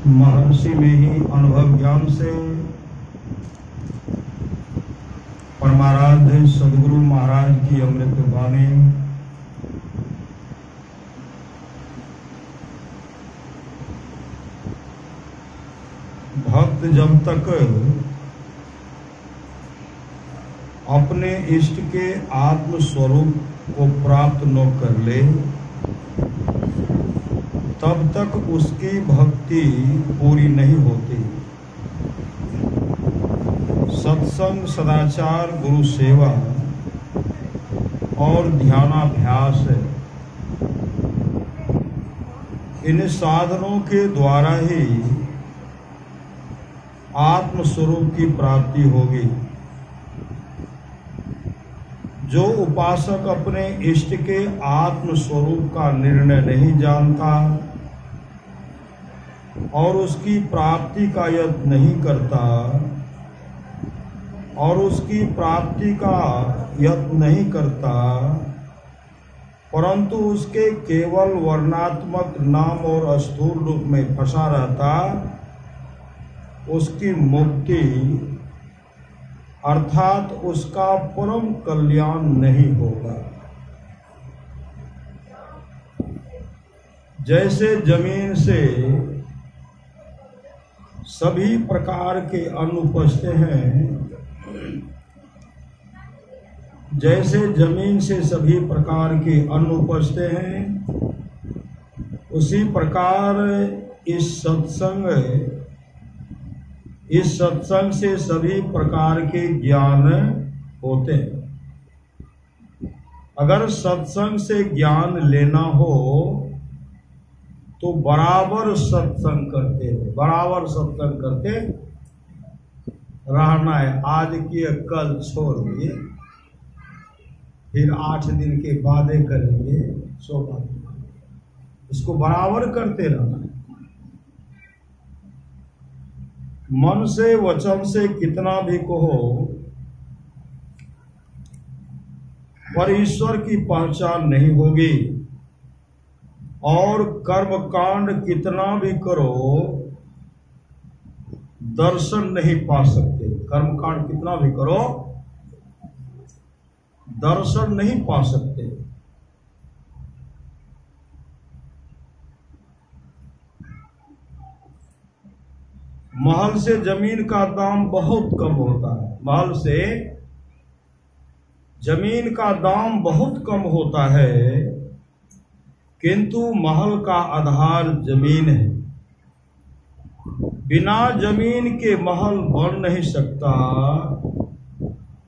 महर्षि में ही अनुभव ज्ञान से परमाराध्य सदगुरु महाराज की अमृत वाणी भक्त जब तक अपने इष्ट के आत्म स्वरूप को प्राप्त न कर ले तब तक उसकी भक्ति पूरी नहीं होती। सत्संग, सदाचार, गुरु सेवा और ध्यानाभ्यास इन साधनों के द्वारा ही आत्म स्वरूप की प्राप्ति होगी। जो उपासक अपने इष्ट के आत्म स्वरूप का निर्णय नहीं जानता और उसकी प्राप्ति का यत्न नहीं करता परंतु उसके केवल वर्णात्मक नाम और स्थूल रूप में फंसा रहता, उसकी मुक्ति अर्थात उसका परम कल्याण नहीं होगा। जैसे जमीन से सभी प्रकार के अन्न उपजते हैं, उसी प्रकार इस सत्संग से सभी प्रकार के ज्ञान होते हैं। अगर सत्संग से ज्ञान लेना हो तो बराबर सत्संग करते रहना है। आज की कल छोड़ दिए, फिर 8 दिन के बाद करेंगे, सो बात। इसको बराबर करते रहना है। मन से वचन से कितना भी कहो, पर ईश्वर की पहचान नहीं होगी। और कर्म कांड कितना भी करो, दर्शन नहीं पा सकते। कर्म कांड कितना भी करो, दर्शन नहीं पा सकते। महल से जमीन का दाम बहुत कम होता है। किंतु महल का आधार जमीन है। बिना जमीन के महल बन नहीं सकता।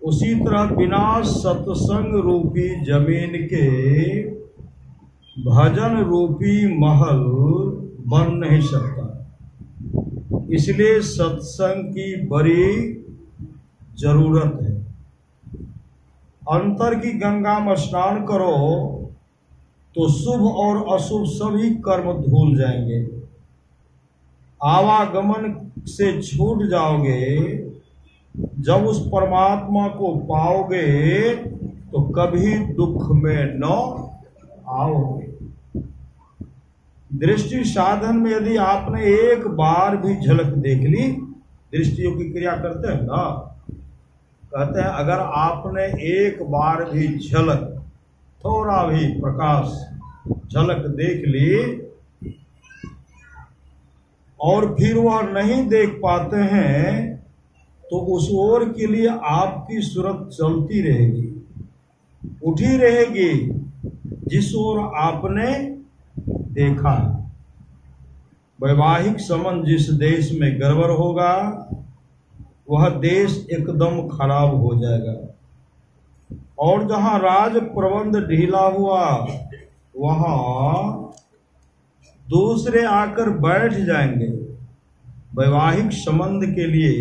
उसी तरह बिना सत्संग रूपी जमीन के भजन रूपी महल बन नहीं सकता। इसलिए सत्संग की बड़ी जरूरत है। अंतर की गंगा में स्नान करो तो शुभ और अशुभ सभी कर्म धुल जाएंगे। आवागमन से छूट जाओगे। जब उस परमात्मा को पाओगे तो कभी दुख में न आओगे। दृष्टि साधन में यदि आपने एक बार भी झलक देख ली, दृष्टियों की क्रिया करते हैं ना, कहते हैं अगर आपने एक बार भी झलक, थोड़ा भी प्रकाश झलक देख ली और फिर वह नहीं देख पाते हैं तो उस ओर के लिए आपकी सूरत चलती रहेगी, उठी रहेगी जिस ओर आपने देखा। वैवाहिक संबंध जिस देश में गड़बड़ होगा वह देश एकदम खराब हो जाएगा। और जहां राज प्रबंध ढीला हुआ वहां दूसरे आकर बैठ जाएंगे। वैवाहिक संबंध के लिए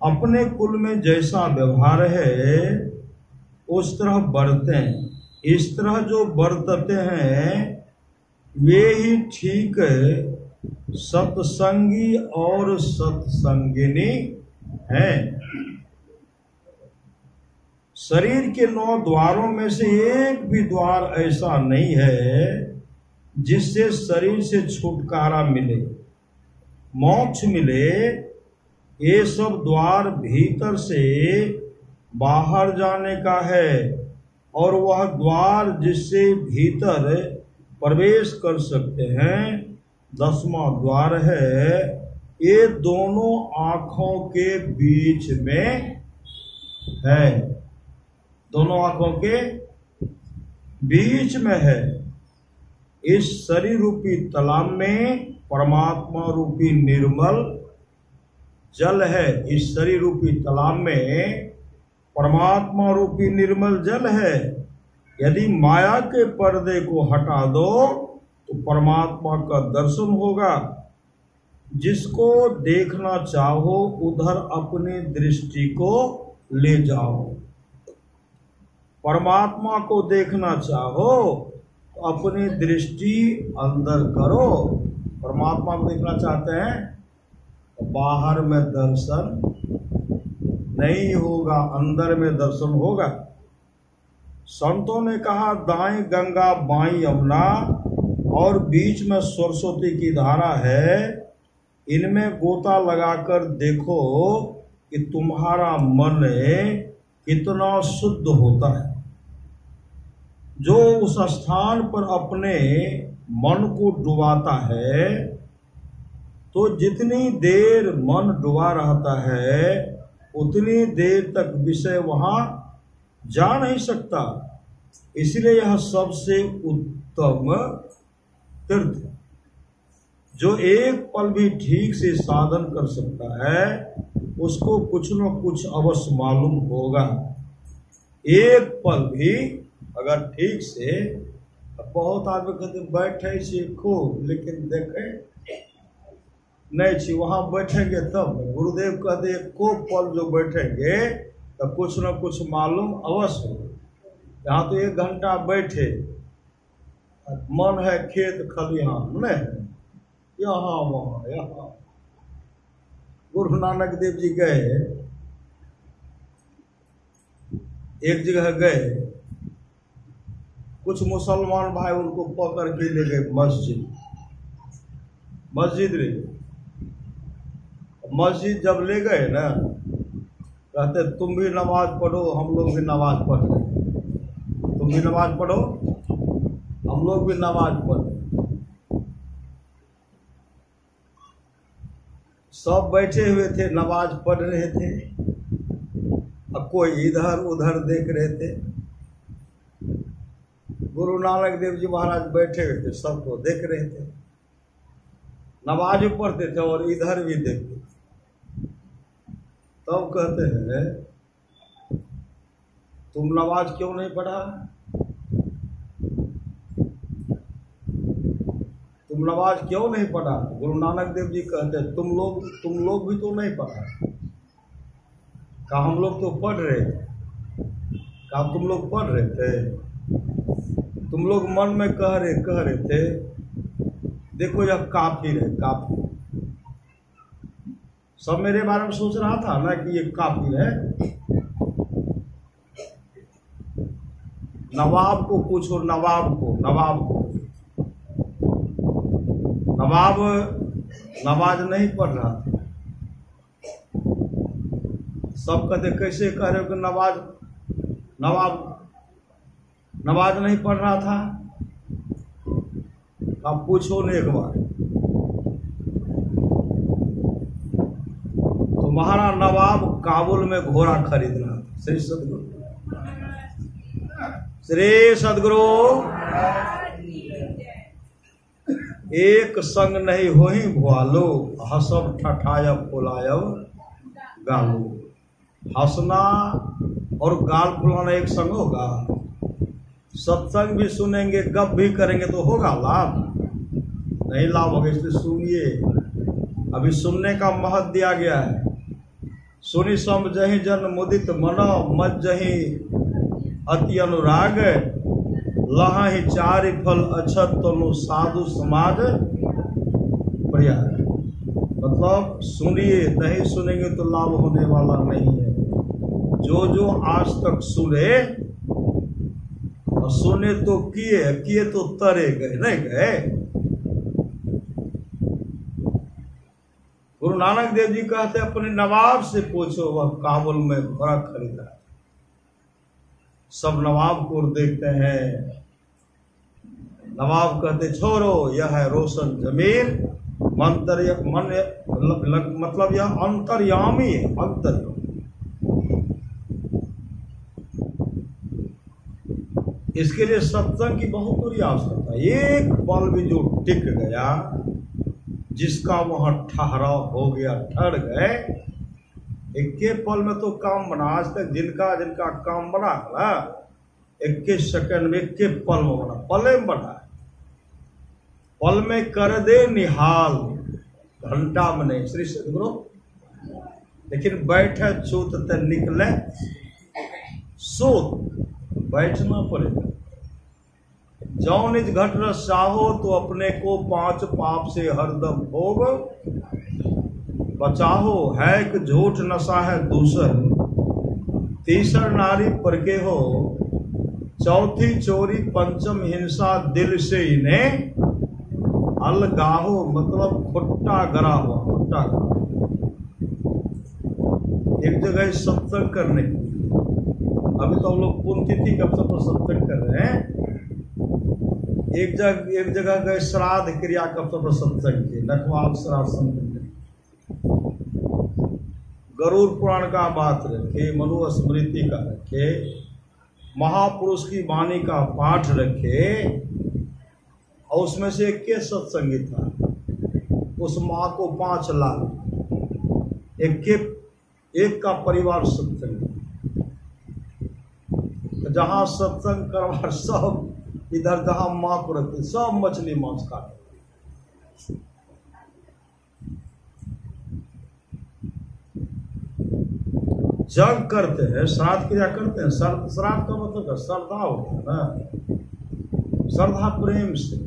अपने कुल में जैसा व्यवहार है उस तरह बरतें। इस तरह जो बरतते हैं वे ही ठीक सत्संगी और सत्संगिनी हैं। शरीर के 9 द्वारों में से एक भी द्वार ऐसा नहीं है जिससे शरीर से छुटकारा मिले। मोक्ष मिले, ये सब द्वार भीतर से बाहर जाने का है, और वह द्वार जिससे भीतर प्रवेश कर सकते हैं 10वां द्वार है, ये दोनों आंखों के बीच में है। दोनों आंखों के बीच में है। इस शरीर रूपी तालाब में परमात्मा रूपी निर्मल जल है। इस शरीर रूपी तालाब में परमात्मा रूपी निर्मल जल है। यदि माया के पर्दे को हटा दो तो परमात्मा का दर्शन होगा। जिसको देखना चाहो उधर अपनी दृष्टि को ले जाओ। परमात्मा को देखना चाहो तो अपनी दृष्टि अंदर करो। परमात्मा को देखना चाहते हैं तो बाहर में दर्शन नहीं होगा, अंदर में दर्शन होगा। संतों ने कहा दाएं गंगा बाएं यमुना और बीच में सरस्वती की धारा है। इनमें गोता लगाकर देखो कि तुम्हारा मन कितना शुद्ध होता है। जो उस स्थान पर अपने मन को डुबाता है, तो जितनी देर मन डुबा रहता है उतनी देर तक विषय वहां जा नहीं सकता। इसलिए यह सबसे उत्तम तीर्थ है। जो एक पल भी ठीक से साधन कर सकता है उसको कुछ न कुछ अवश्य मालूम होगा। एक पल भी अगर ठीक से, बहुत आदमी कहते बैठे छी खूब लेकिन देखे नहीं छी, वहां बैठेंगे तब। गुरुदेव कहते एको पल जो बैठेंगे तो कुछ न कुछ मालूम अवश्य हो। यहाँ तो 1 घंटा बैठे, मन है खेत खलिहान नहीं, यहाँ वहाँ यहाँ। गुरु नानक देव जी गए, एक जगह गए, कुछ मुसलमान भाई उनको पकड़ के ले गए मस्जिद ले गए। मस्जिद जब ले गए ना, कहते तुम भी नमाज पढ़ो हम लोग भी नमाज पढ़ रहे, तुम भी नमाज पढ़ो हम लोग भी नमाज पढ़। सब बैठे हुए थे, नमाज पढ़ रहे थे, अब कोई इधर उधर देख रहे थे। गुरु नानक देव जी महाराज बैठे हुए थे, सबको देख रहे थे, नमाज भी पढ़ते थे और इधर भी देखते। तब कहते हैं तुम नमाज क्यों नहीं पढ़ा, तुम नमाज क्यों नहीं पढ़ा। गुरु नानक देव जी कहते हैं तुम लोग भी तो नहीं पढ़ा। कहा हम लोग तो पढ़ रहे थे। कहा तुम लोग पढ़ रहे थे, तुम लोग मन में कह रहे थे देखो यह काफिर है, काफिर। सब मेरे बारे में सोच रहा था ना कि ये काफिर है। नवाब को पूछो, नवाब नमाज नहीं पढ़ रहा था। सब कहते कैसे कह रहे हो कि नमाज नहीं पढ़ रहा था। अब पूछो ने एक बार, तुम्हारा नवाब काबुल में घोड़ा खरीद रहा था। श्री सदगुरु एक संग नहीं होही भुआलो, हसब ठठायब फुलायब गालो। हंसना और गाल फुलाना एक संग होगा? सत्संग भी सुनेंगे, गप भी करेंगे तो होगा लाभ? नहीं लाभ होगा। इसलिए सुनिए, अभी सुनने का महत्व दिया गया है। सुनि समझहि जन मुदित मनो, मज्जहि अति अनुराग, लहाहि चारि फल अछत तनु साधु समाज प्रयाग। मतलब सुनिए, नहीं सुनेंगे तो लाभ होने वाला नहीं है। जो आज तक सुने और सुने तो किए तो तरे गए, नहीं गए। गुरु नानक देव जी कहते अपने नवाब से पूछो, वह काबुल में घोड़ा खरीदा है। सब नवाब को देखते हैं, नवाब कहते छोड़ो, यह है रोशन जमीन, मतलब यह अंतर्यामी है, अंतर्यामी। इसके लिए सत्संग की बहुत बड़ी आवश्यकता है। एक पल भी जो टिक गया, जिसका वहां ठहराव हो गया, ठहर गए, इक्के पल में तो काम बना। आज तक जिनका काम बना ना, 21 सेकंड में, इक्के पल में बना, पले में बना, पल में कर दे निहाल, घंटा में नहीं। श्री सदगुरु लेकिन बैठे चूत ते निकले सोत, बैठना पड़ेगा। जौ निज घट रस चाहो, तो अपने को 5 पाप से हरदम भोग बचाहो। है कि झूठ नशा है दूसर, तीसर नारी पर के हो, चौथी चोरी, पंचम हिंसा, दिल से इन्हें अलगाहो, मतलब खुट्टा गरा हुआ, खुट्टा गरा। एक जगह सत्संग करने, अभी तो हम लोग पुण्यतिथि का अवसर पर सत्संग कर रहे हैं। एक जगह गए श्राद्ध क्रिया का अवसर पर सत्संग किए, नखवाल श्राद्ध संपन्न। गरुड़ पुराण का बात रखे, मनु स्मृति का रखे, महापुरुष की वाणी का पाठ रखे, और उसमें से एक के सत्संगी था। उस माँ को 5 लाख, एक का परिवार सत्संगी। जहां सत्संग करवा, सब इधर जहां माँ को रखते, सब मछली मांस खाते। जग करते हैं, श्राद्ध क्रिया करते हैं। श्राद्ध का मतलब श्रद्धा होता है ना, श्रद्धा प्रेम से,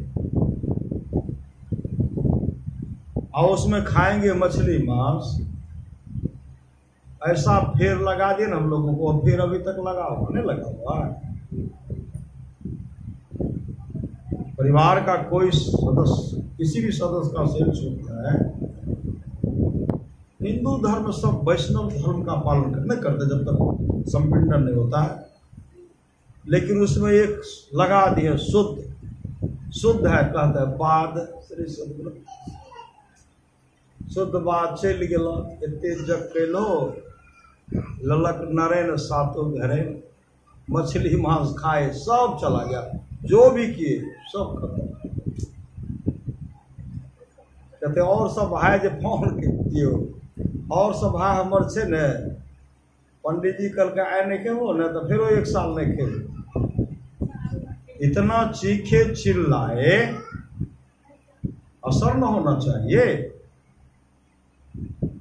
और उसमें खाएंगे मछली मांस। ऐसा फेर लगा दिए ना हम लोगों को, फिर अभी तक लगा हुआ नहीं, लगा हुआ है। परिवार का कोई सदस्य, किसी भी सदस्य का शेर छूटता है, हिंदू धर्म सब वैष्णव धर्म का पालन नहीं करते जब तक संपिंडन नहीं होता है, लेकिन उसमें एक लगा दिए शुद्ध है, कहते हैं बाद। श्री सदगुरु शुद्ध बात चल गया, इतने जग कैलो, ललक नरेन सातों घरे, मछली मांस खाए, सब चला गया, जो भी किए सब खत्म। कहते और सब भाई जो फोन के दियो, और सब भाई हमर छे ने, पंडित जी कल के आए नहीं के हो न, तो फिर 1 साल नहीं खेले। इतना चीखे चिल्लाए, असर न होना चाहिए।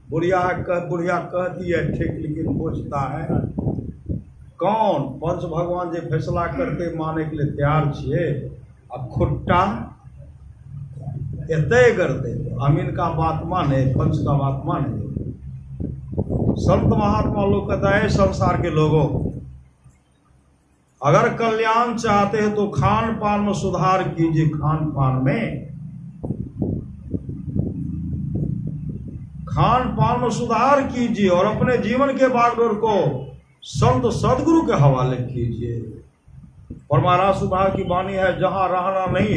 बुढ़िया कहती है ठीक, लेकिन पूछता है कौन? पंच भगवान जो फैसला करते माने के लिए तैयार छे, अब खुट्टा एते करते, अमीन का बात माने, पंच का बात माने। संत महात्मा लोग कहता है, संसार के लोगों, अगर कल्याण चाहते हैं तो खान पान में सुधार कीजिए। खान पान में सुधार कीजिए, और अपने जीवन के बागडोर को संत सदगुरु के हवाले कीजिए। परमारा सुभाव की वाणी है, जहां रहना नहीं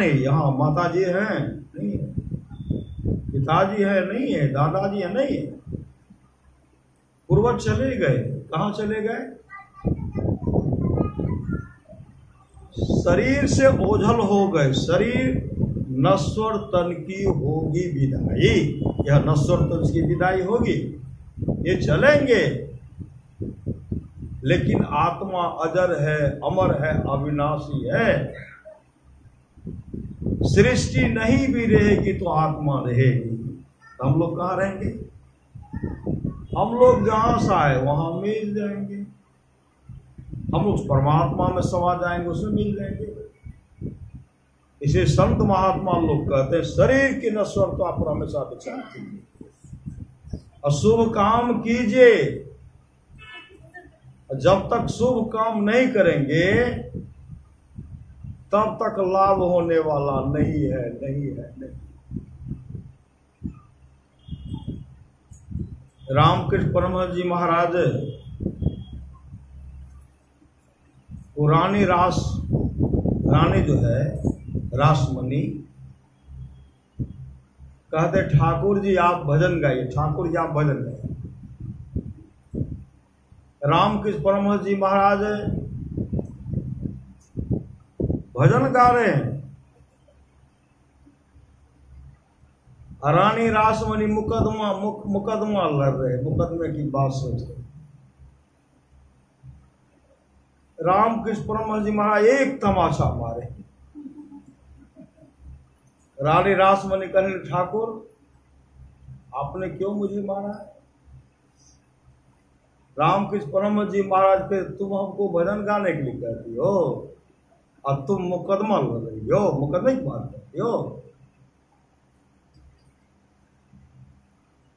है, यहाँ माता जी हैं नहीं है, पिताजी है नहीं है, दादाजी है नहीं है, पूर्वज चले गए। कहाँ चले गए? शरीर से ओझल हो गए। शरीर नश्वर तन की होगी विदाई, यह नश्वर तन की विदाई होगी, ये चलेंगे, लेकिन आत्मा अजर है, अमर है, अविनाशी है। सृष्टि नहीं भी रहेगी तो आत्मा रहेगी। तो हम लोग कहाँ रहेंगे? हम लोग जहां से आए वहां मिल जाएंगे। हम लोग परमात्मा में समा जाएंगे, उसमें मिल जाएंगे। इसे संत महात्मा लोग कहते हैं, शरीर की नश्वरता पर हमेशा विचार कीजिए और शुभ काम कीजिए। जब तक शुभ काम नहीं करेंगे तब तक लाभ होने वाला नहीं है। रामकृष्ण परमहंस जी महाराज वो रानी जो है रासमणि कहते ठाकुर जी आप भजन गाइए, ठाकुर जी आप भजन गाइए। रामकृष्ण परमहंस जी महाराज भजन गा रहे हैं, रानी रासमणि मुकदमा लड़ रहे, मुकदमे की बात सोच रहे। रामकृष्ण परमहंस जी महाराज एक तमाशा मारे। रानी रासमणि कहने ठाकुर आपने क्यों मुझे मारा? रामकृष्ण परमहंस जी महाराज के तुम हमको भजन गाने के लिए कहती हो और तुम मुकदमा लड़ रही हो, मुकदमे की बात करती हो।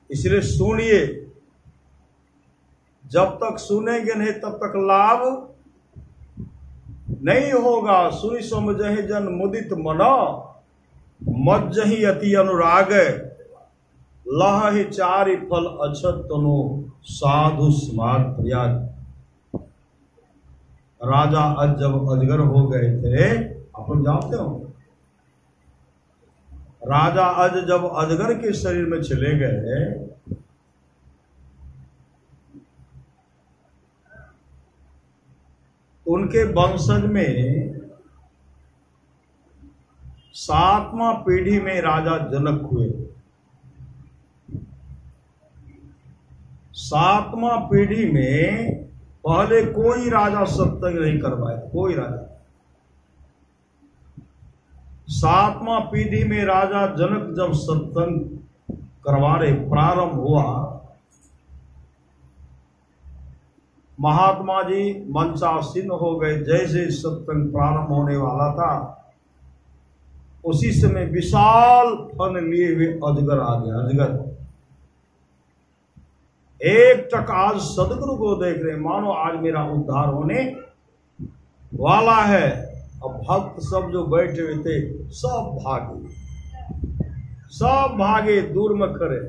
इसलिए सुनिए, जब तक सुनेंगे नहीं तब तक लाभ नहीं होगा। सुनि समझहि जन मुदित मना, मज्जहि अति अनुराग, लहि चारि फल अछत तनु, साधु समाज प्रयाग। राजा आज जब अजगर हो गए थे, अपन जानते हो, राजा अज जब अजगर के शरीर में चले गए, उनके वंशज में 7वां पीढ़ी में राजा जनक हुए। 7वां पीढ़ी में पहले कोई राजा सत्संग नहीं करवाया, कोई राजा। 7वां पीढ़ी में राजा जनक जब सत्संग करवाने प्रारंभ हुआ, महात्मा जी मंचासीन हो गए। जैसे सत्संग प्रारंभ होने वाला था, उसी समय विशाल फन लिए हुए अजगर आ गया। अजगर एक टक आज सदगुरु को देख रहे, मानो आज मेरा उद्धार होने वाला है। अब भक्त सब जो बैठे हुए थे सब भागे, सब भागे, दूर में खड़े।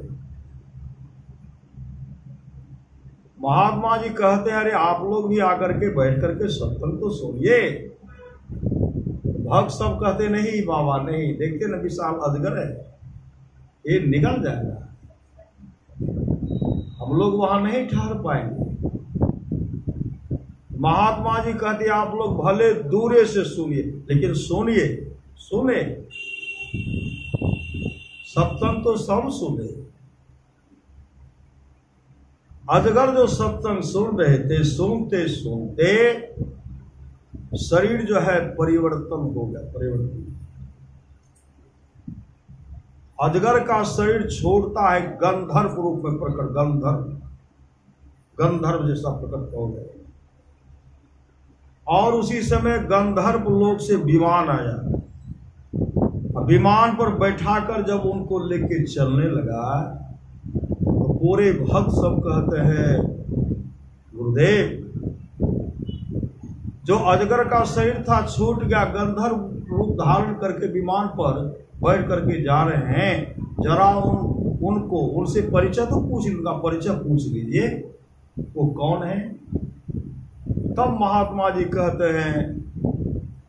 महात्मा जी कहते हैं अरे आप लोग भी आकर के बैठ करके सत्संग तो सुनिए। भक्त सब कहते नहीं बाबा नहीं, देखते ना विशाल अजगर है, ये निकल जाएगा, हम लोग वहां नहीं ठहर पाएंगे। महात्मा जी कहते आप लोग भले दूरे से सुनिए, लेकिन सुनिए, सुने सत्संग तो सब सुने। अजगर जो सत्संग सुन रहे थे, सुनते सुनते शरीर जो है परिवर्तन हो गया, परिवर्तन। अजगर का शरीर छोड़ता है गंधर्व रूप में प्रकट, गंधर्व जैसा प्रकट हो गया। और उसी समय गंधर्व लोक से विमान आया। विमान पर बैठाकर जब उनको लेके चलने लगा, तो पूरे भक्त सब कहते हैं गुरुदेव, जो अजगर का शरीर था छूट गया, गंधर्व रूप धारण करके विमान पर बैठ करके जा रहे हैं, जरा उनको उनसे परिचय तो पूछ, उनका परिचय पूछ लीजिए, वो कौन है। तब महात्मा जी कहते हैं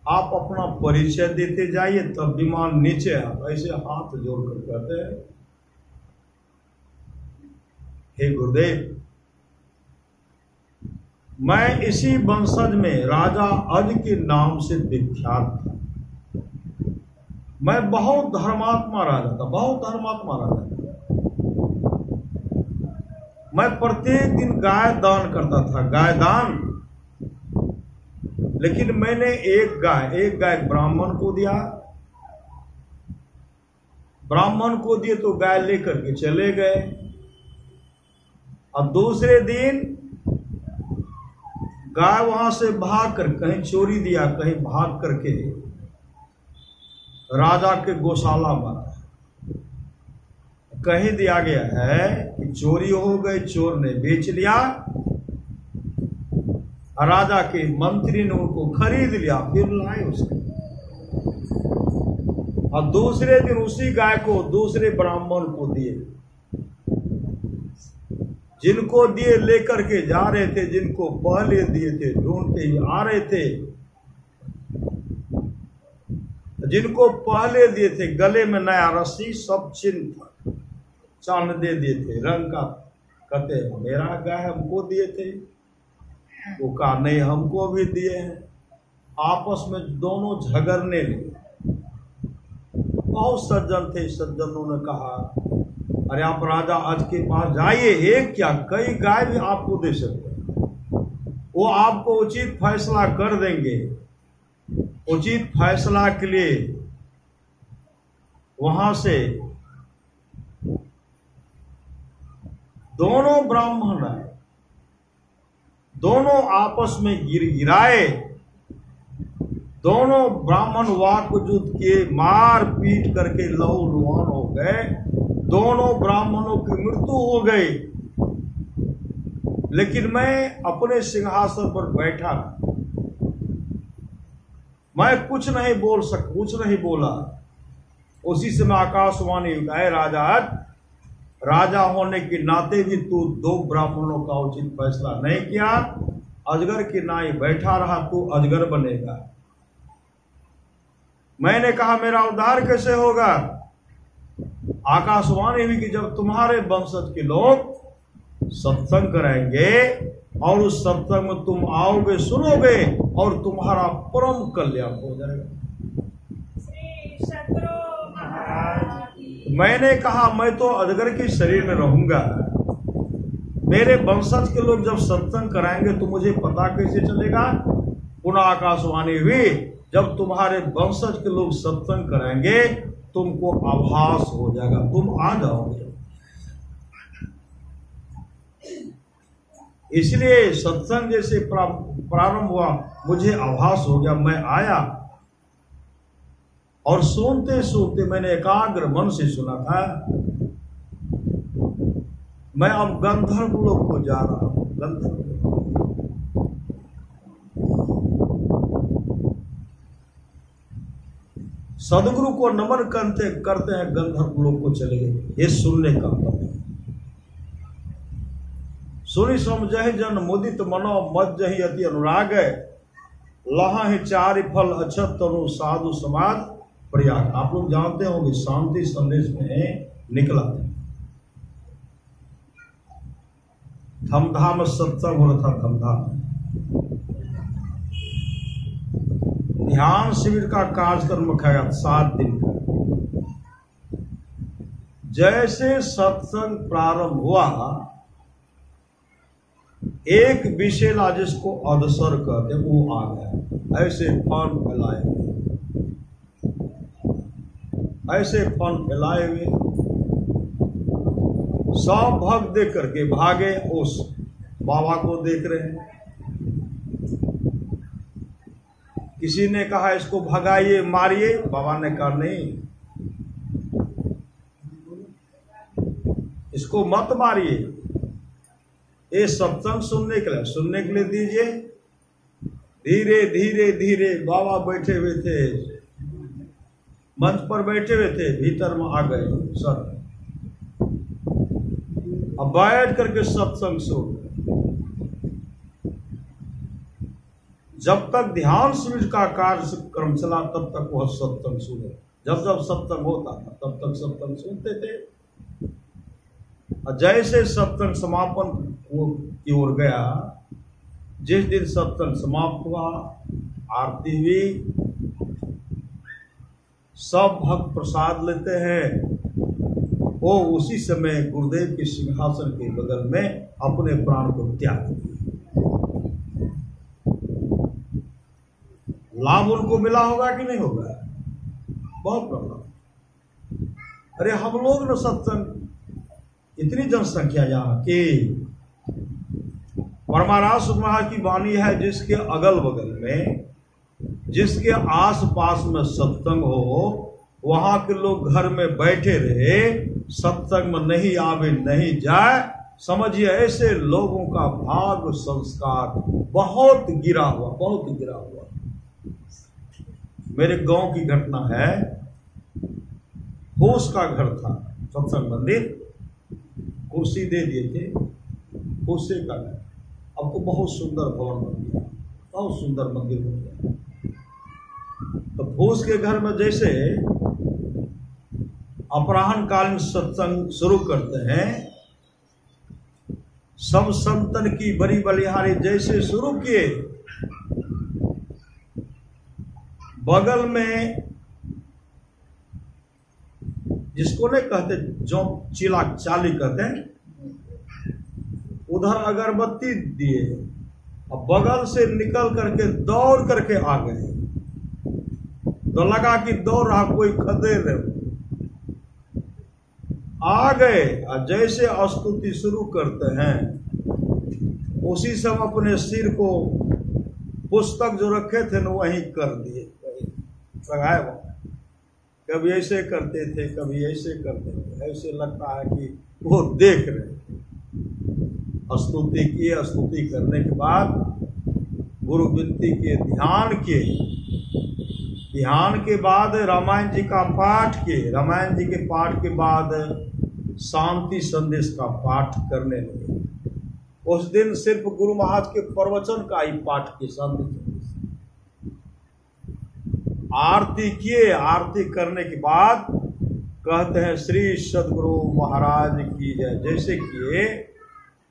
आप अपना परिचय देते जाइए। तब विमान नीचे ऐसे हाथ जोड़कर कहते हैं हे गुरुदेव, मैं इसी वंशज में राजा अज के नाम से विख्यात था। मैं बहुत धर्मात्मा राजा था, बहुत धर्मात्मा राजा था। मैं प्रत्येक दिन गाय दान करता था, गाय दान। लेकिन मैंने एक गाय ब्राह्मण को दिया, ब्राह्मण को दिए तो गाय लेकर के चले गए। अब दूसरे दिन गाय वहां से भाग कर कहीं चोरी दिया, कहीं भाग करके राजा के गौशाला में कहीं दिया गया है कि चोरी हो गई, चोर ने बेच लिया। राजा के मंत्री ने उनको खरीद लिया, फिर लाए उसको। और दूसरे दिन उसी गाय को दूसरे ब्राह्मण को दिए। जिनको दिए लेकर के जा रहे थे, जिनको पहले दिए थे ढूंढते ही आ रहे थे, जिनको पहले दिए थे गले में नया रस्सी सब चिन्ह चांद दे दिए थे रंग का, कहते मेरा गाय हमको दिए थे, वो कहा नहीं हमको भी दिए हैं। आपस में दोनों झगड़ने लगे। बहुत सज्जन थे, सज्जनों ने कहा अरे आप राजा आज के पास जाइए, एक क्या कई गाय भी आपको दे सकते हैं, वो आपको उचित फैसला कर देंगे। उचित फैसला के लिए वहां से दोनों ब्राह्मण आए, दोनों आपस में गिराए, दोनों ब्राह्मण वाकयुद्ध किए, मार पीट करके लहू लुहान हो गए, दोनों ब्राह्मणों की मृत्यु हो गई। लेकिन मैं अपने सिंहासन पर बैठा, मैं कुछ नहीं बोला। उसी समय आकाशवाणी गाय राजा, राजा होने के नाते भी तू दो ब्राह्मणों का उचित फैसला नहीं किया, अजगर की नाई बैठा रहा, तू अजगर बनेगा। मैंने कहा मेरा उद्धार कैसे होगा? आकाशवाणी हुई कि जब तुम्हारे वंशज के लोग सत्संग करेंगे और उस सत्संग में तुम आओगे, सुनोगे और तुम्हारा परम कल्याण हो जाएगा। मैंने कहा मैं तो अजगर के शरीर में रहूंगा, मेरे वंशज के लोग जब सत्संग कराएंगे तो मुझे पता कैसे चलेगा? पुनः आकाशवाणी हुई जब तुम्हारे वंशज के लोग सत्संग कराएंगे तुमको आभास हो जाएगा, तुम आ जाओगे। इसलिए सत्संग जैसे प्रारंभ हुआ, मुझे आभास हो गया, मैं आया और सुनते सुनते मैंने एकाग्र मन से सुना था। मैं अब गंधर्व लोक को जा रहा हूं। गंधर्व सदगुरु को नमन करते हैं, गंधर्व लोक को चले गए। ये सुनने का पता सुनी समझहि जन मुदित मनो मज्जहि अति अनुराग, लहा चारि फल अक्षत तनु साधु समाज प्रयाग। आप लोग जानते होंगे शांति संदेश में निकला था, धमधाम सत्संग हो रहा था, धमधाम ध्यान शिविर का कार्यक्रम रखा 7 दिन का। जैसे सत्संग प्रारंभ हुआ, एक विशेला जिसको अदसर कहते वो आ गया, ऐसे फन फैलाए हुए, ऐसे फन फैलाए हुए, सब भक्त देख करके भागे, उस बाबा को देख रहे हैं। किसी ने कहा इसको भगाइए, मारिए, बाबा ने कहा नहीं, इसको मत मारिए, ये सत्संग सुनने के लिए दीजिए। धीरे धीरे धीरे बाबा बैठे हुए थे, मंच पर बैठे हुए थे, भीतर में आ गए सर, अब बैठ करके सत्संग सुन। जब तक ध्यान शिविर का कार्यक्रम चला तब तक वह सत्संग सुने, जब जब सत्संग होता था तब तक सत्संग सुनते थे। जैसे सत्संग समापन की ओर गया, जिस दिन सत्संग समाप्त हुआ, आरती हुई, सब भक्त प्रसाद लेते हैं, वो उसी समय गुरुदेव के सिंहासन के बगल में अपने प्राण को त्याग दिए। लाभ उनको मिला होगा कि नहीं होगा? बहुत प्रभाव। अरे हम लोग न सत्संग, इतनी जनसंख्या यहाँ की, परमारास महाराज की वाणी है, जिसके अगल बगल में, जिसके आस पास में सत्संग हो, वहां के लोग घर में बैठे रहे, सत्संग में नहीं आवे नहीं जाए, समझिए ऐसे लोगों का भाग संस्कार बहुत गिरा हुआ, बहुत गिरा हुआ। मेरे गांव की घटना है, फूस का घर था, सत्संग मंदिर, कुर्सी दे दिए थे, भूसे का घर, अब तो बहुत सुंदर भवन बन गया, बहुत सुंदर मंदिर बन गया। तो भूस के घर में जैसे अपराह्न कालीन सत्संग शुरू करते हैं, सब संतन की बड़ी बलिहारी जैसे शुरू किए, बगल में जिसको नहीं कहते जो चिला चाली कहते हैं, उधर अगरबत्ती दिए और बगल से निकल करके दौड़ करके आ गए। तो लगा कि दौड़ रहा कोई खदेड़ रहे, आ गए और जैसे स्तुति शुरू करते हैं, उसी समय अपने सिर को पुस्तक जो रखे थे ना वहीं कर दिए, लगाए वहां। कभी ऐसे करते थे, कभी ऐसे करते थे, ऐसे लगता है कि वो देख रहे। स्तुति किए, स्तुति करने के बाद गुरु विनती किए, ध्यान के बाद रामायण जी का पाठ किए, रामायण जी के पाठ के बाद शांति संदेश का पाठ करने लगे। उस दिन सिर्फ गुरु महाराज के प्रवचन का ही पाठ किए, शांति संदेश। आरती किए, आरती करने के बाद कहते हैं श्री सदगुरु महाराज की जय। जैसे किए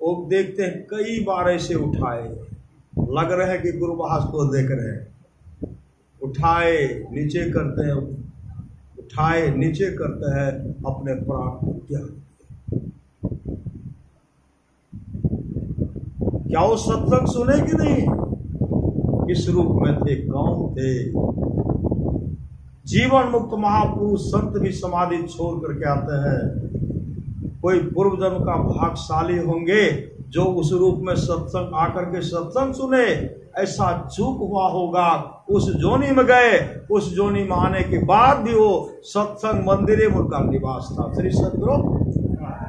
वो देखते हैं कई बार ऐसे उठाए, लग रहे हैं कि गुरु महाराज को देख रहे हैं, उठाए नीचे करते हैं, उठाए नीचे करते हैं, अपने प्राण को त्याग। क्या वो सत्संग सुने कि नहीं? किस रूप में थे, कौन थे? जीवन मुक्त महापुरुष संत भी समाधि छोड़ करके आते हैं। कोई पूर्व जन्म का भाग्यशाली होंगे जो उस रूप में सत्संग आकर के सत्संग सुने। ऐसा चूक हुआ होगा, उस जोनी में गए, उस जोनी में आने के बाद भी वो सत्संग मंदिर में उनका निवास था। श्री सदगुरु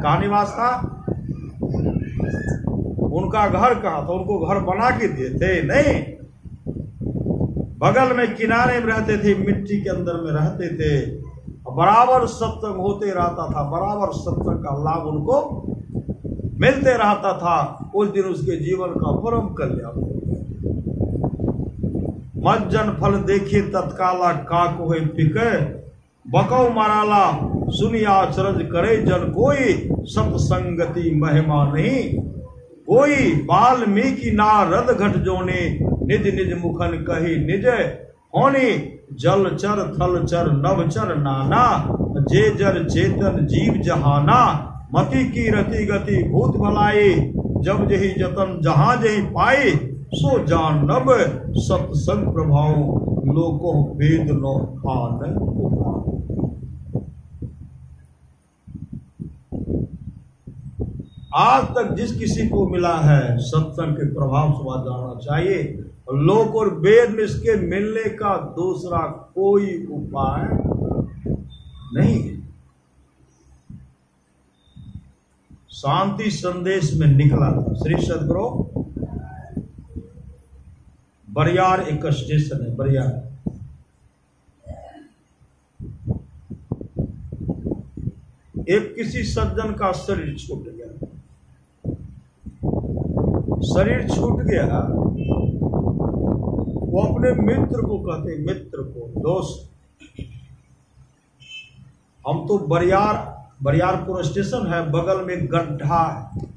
का निवास था, उनका घर कहाँ था? उनको घर बना के दिए थे? नहीं, बगल में किनारे में रहते थे, मिट्टी के अंदर में रहते थे, बराबर सत्संग होते रहता था, बराबर सत्संग का लाभ उनको मिलते रहता था। उस दिन उसके जीवन का परम कल्याण हो गया। मज्जन फल देखे तत्काला काक होए पिके, बकौ माराला सुनिया चरज करे जन कोई, सत्संगति महिमा नहीं कोई। वाल्मीकि नारद घट जोने, निज निज मुखन कही निज होनी। जल चर थल चर नभ चर नाना, जे जर चेतन जीव जहाना। मति की रति गति भूत भलाई, जब जही जतन जहां जही पाई। सो जानब सत्संग प्रभाव, लोको वेद नो आन। आज तक जिस किसी को मिला है सत्संग के प्रभाव से वह जानना चाहिए। लोक और वेद में इसके मिलने का दूसरा कोई उपाय नहीं है। शांति संदेश में निकला था श्री सदगुरु। बरियार एक स्टेशन है, बरियार। एक किसी सज्जन का शरीर छूट गया, शरीर छूट गया। वो अपने मित्र को कहते, मित्र को, दोस्त, हम तो बरियारपुर स्टेशन है, बगल में गड्ढा है,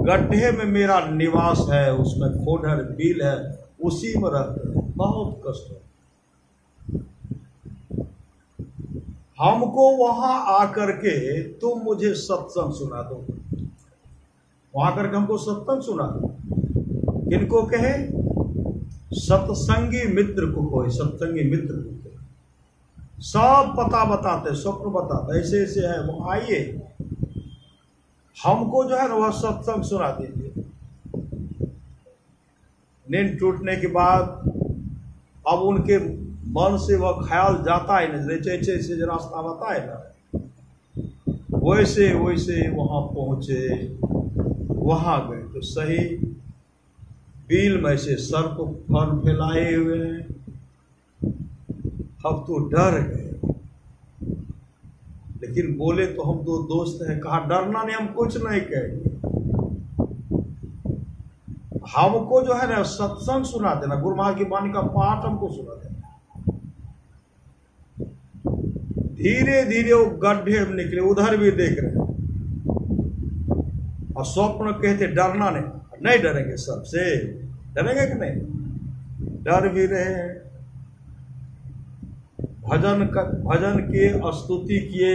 गड्ढे में मेरा निवास है, उसमें खोडर बिल है, उसी में रहते हैं, बहुत कष्ट है। हमको वहां आकर के तुम मुझे सत्संग सुना दो, वहां करके हमको सत्संग सुना दो। किनको कहे? सत्संगी मित्र को कोई, सत्संगी मित्र को कहे। सब पता बताते, स्वप्न बताते, ऐसे ऐसे है, वो आइए, हमको जो है ना वह सत्संग सुना दीजिए। नींद टूटने के बाद अब उनके मन से वह ख्याल जाता है नहीं, जैसे ऐसे जो रास्ता बताए ना, वैसे वैसे वहां पहुंचे। वहां गए तो सही बिल में से सर को फर फैलाए हुए हैं। अब तो डर गए, लेकिन बोले तो हम दो दोस्त हैं, कहा डरना नहीं, हम कुछ नहीं कहेंगे, हमको जो है ना सत्संग सुना देना, गुरु महाराज की वाणी का पाठ हमको सुना देना। धीरे धीरे वो गड्ढे में निकले, उधर भी देख रहे हैं, और स्वप्न कहते डरना नहीं डरेंगे, सबसे डरेंगे कि नहीं, डर भी रहे हैं। भजन किए, स्तुति किए,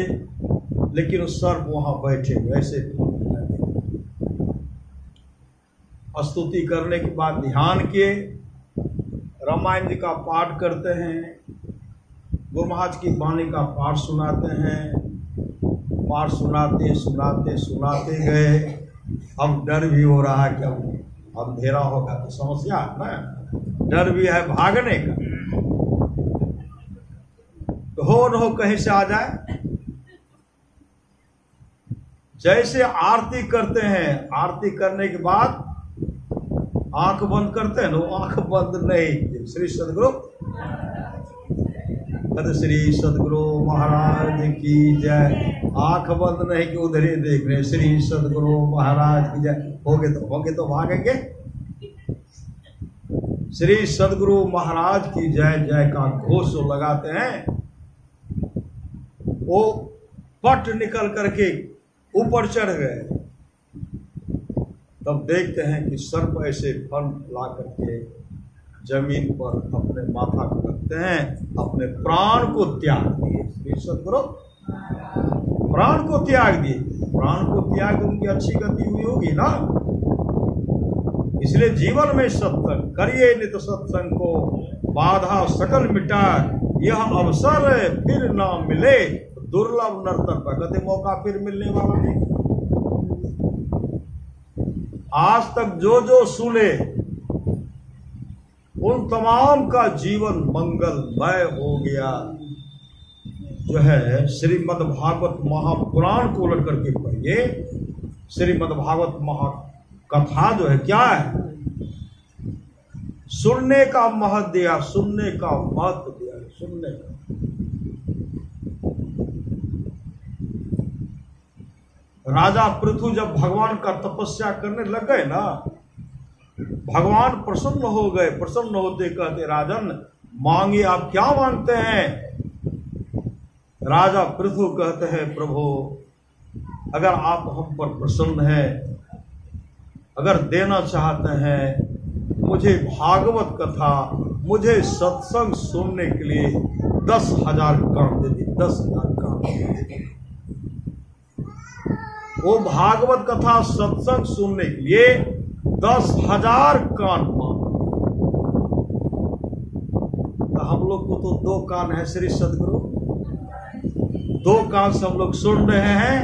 लेकिन सर्प वहां बैठे वैसे स्तुति करने के बाद ध्यान किए, रामायण जी का पाठ करते हैं, गुरु महाराज की वाणी का पाठ सुनाते हैं, पाठ सुनाते सुनाते सुनाते गए। अब डर भी हो रहा है कि अब अंधेरा होगा तो समस्या है ना, डर भी है भागने का, तो हो न हो कहीं से आ जाए। जैसे आरती करते हैं, आरती करने के बाद आंख बंद करते हैं ना, वो आंख बंद नहीं, श्री सदगुरु श्री सदगुरु महाराज की जय, आंख बंद नहीं कि उधर ही देख रहे, श्री सदगुरु महाराज की जय, होगे तो भागेंगे। श्री सदगुरु महाराज की जय जय का घोष लगाते हैं, वो पट निकल करके ऊपर चढ़ गए। तब देखते हैं कि सर्प ऐसे फन ला करके जमीन पर अपने माथा को रखते हैं, अपने प्राण को त्याग दिए। श्री सदगुरु प्राण को त्याग दिए, प्राण को त्याग उनकी अच्छी गति हुई होगी ना। इसलिए जीवन में सत्संग करिए, नित सत्संग को बाधा सकल मिटा, यह अवसर फिर ना मिले, दुर्लभ नर्तन पर कभी मौका फिर मिलने वाला नहीं। आज तक जो जो सुने उन तमाम का जीवन मंगलमय हो गया। जो है श्रीमद् भागवत महापुराण को उलट करके पढ़िए, श्रीमद् भागवत महाकथा जो है क्या है, सुनने का महत्व दिया, सुनने का महत्व दिया, सुनने का। राजा पृथु जब भगवान का तपस्या करने लग गए ना, भगवान प्रसन्न हो गए। प्रसन्न होते कहते राजन मांगे, आप क्या मांगते हैं? राजा पृथु कहते हैं प्रभु अगर आप हम पर प्रसन्न हैं, अगर देना चाहते हैं, मुझे भागवत कथा, मुझे सत्संग सुनने के लिए 10,000 काम दे दी, 10,000 काम दे दी। वो भागवत कथा सत्संग सुनने के लिए 10,000 कान मांग। तो हम लोग को तो 2 कान है श्री सदगुरु, 2 कान से हम लोग सुन रहे हैं।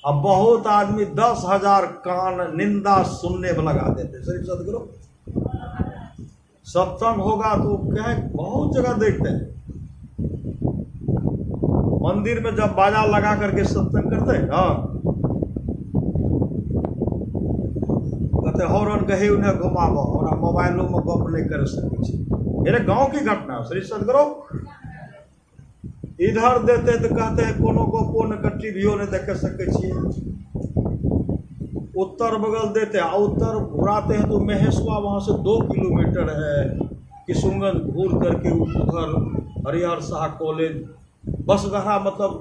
अब बहुत आदमी 10,000 कान निंदा सुनने में लगा देते। श्री सदगुरु सत्संग होगा तो क्या बहुत जगह देखते हैं, मंदिर में जब बाजा लगा करके सत्संग करते हैं ना, कहते हॉर्न कहे उन्हें घुमाबो और मोबाइलों में गप नहीं कर सके। मेरे गांव की घटना श्री सदगुरु, इधर देते तो कहते हैं कोनो को कोन कट्टी भी नहीं देख सके छिए, उत्तर बगल देते हैं, उत्तर घुराते हैं तो महेशवा वहां से 2 किलोमीटर है, किशुनगंज घूर करके उधर हरिहर शाह कॉलेज बस रहा, मतलब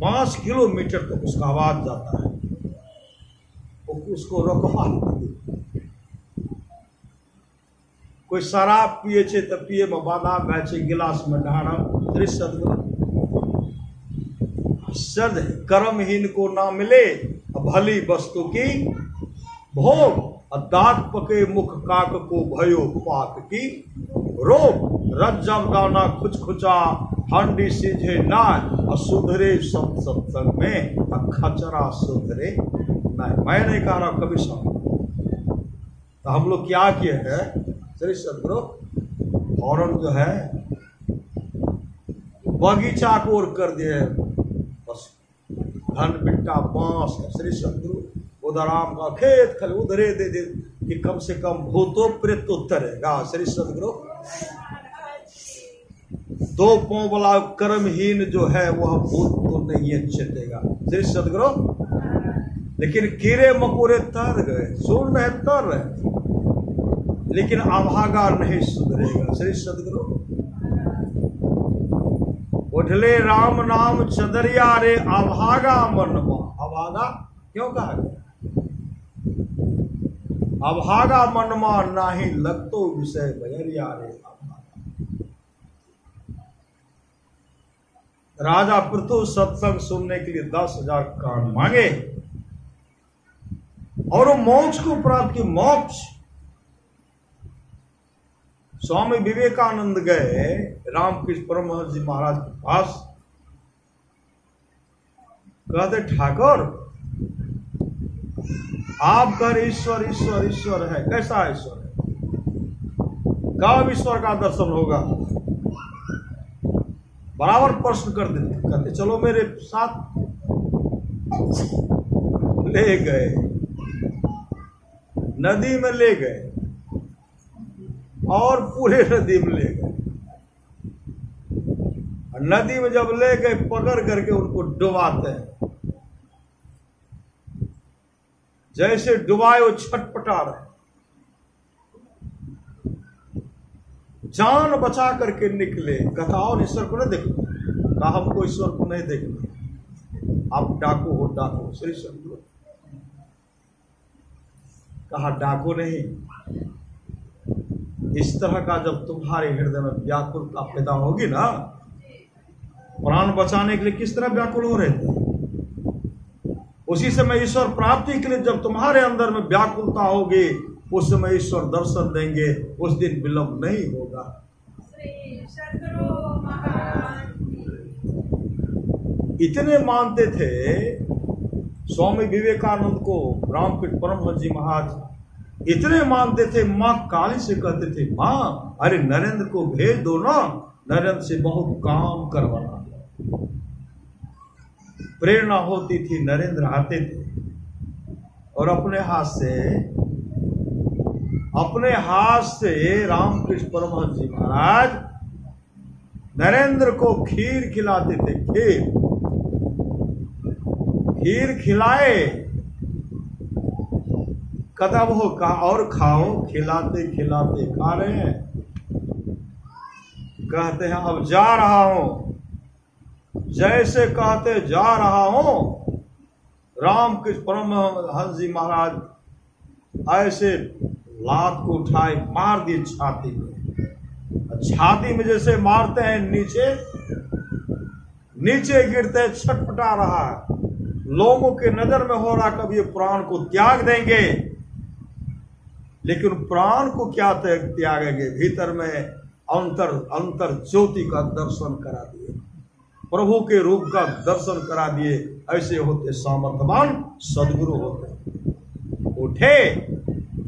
5 किलोमीटर तक उसका आवाज जाता है। उसको रखवा कोई शराब पिए छे तो पिए में बाधा भय छे, गिलास में ढारा। सद कर्महीन को ना मिले भली वस्तु की भोग, दाग पके मुख काक को भयो पाक की रोग। रज्जम दाना खुच खुचा हंडी सीझे नाय, सुधरे सत्संग में खचरा सुधरे नहीं। मैं नहीं कह रहा कभी सब। तो हम लोग क्या किए हैं श्री सदगुरु, हॉर्न जो है बगीचा को ओर कर दिए, बस धन बिट्टा बांस श्री सदगुरु, उधर आम का खेत खल उधरे दे दे कि कम से कम भूतो प्रेत उतरेगा। श्री सदगुरु दो पांव वाला कर्महीन जो है वह भूत को नहीं चेतेगा। श्री सदगुरु, लेकिन कीड़े मकोड़े तर गए, सुन रहे तर रहे, लेकिन अभागा नहीं सुधरेगा। श्री सदगुरु, उठले राम नाम चदरिया रे अभागा मनवा। अभागा क्यों कहा गया? अभागा मनमा नाही लगतो विषय बजरिया रे अभागा। राजा पृथु सत्संग सुनने के लिए 10,000 कान मांगे और वो मोक्ष को प्राप्त की। मोक्ष स्वामी विवेकानंद गए रामकृष्ण परमहंस जी महाराज के पास, कहते ठाकुर आप कर ईश्वर ईश्वर ईश्वर है, कैसा ईश्वर है? कब ईश्वर का दर्शन होगा? बराबर प्रश्न कर देते, कहते चलो मेरे साथ। ले गए, नदी में ले गए और पूरे नदी में ले गए। नदी में जब ले गए पकड़ करके उनको डुबाते हैं, जैसे डुबाए वो छटपटा रहे, जान बचा करके निकले। कहा और ईश्वर को नहीं देखना? कहा हमको ईश्वर को नहीं देखना, आप डाकू हो डाकू। श्री सदगुरु, कहा डाकू नहीं, इस तरह का जब तुम्हारे हृदय में व्याकुलता पैदा होगी ना, प्राण बचाने के लिए किस तरह व्याकुल हो रहे थे, उसी समय ईश्वर प्राप्ति के लिए जब तुम्हारे अंदर में व्याकुलता होगी, उस समय ईश्वर दर्शन देंगे, उस दिन विलंब नहीं होगा। इतने मानते थे स्वामी विवेकानंद को रामकृष्ण परमहंस जी महाराज, इतने मानते थे। माँ काली से कहते थे, माँ अरे नरेंद्र को भेज दो ना, नरेंद्र से बहुत काम करवाना। प्रेरणा होती थी, नरेंद्र आते थे और अपने हाथ से रामकृष्ण परमहंस जी महाराज नरेंद्र को खीर खिलाते थे। खीर खिलाए, कदम हो कहा और खाओ, खिलाते खिलाते खा रहे हैं। कहते हैं अब जा रहा हूं, जैसे कहते जा रहा हूं, रामकृष्ण परमहंस जी महाराज ऐसे लात को उठाए मार दिए छाती में। छाती में जैसे मारते हैं, नीचे गिरते, छटपटा रहा है। लोगों के नजर में हो रहा कब ये प्राण को त्याग देंगे, लेकिन प्राण को क्या त्यागेंगे? भीतर में अंतर ज्योति का दर्शन करा दिए, प्रभु के रूप का दर्शन करा दिए। ऐसे होते सामर्थ्यवान सदगुरु होते। उठे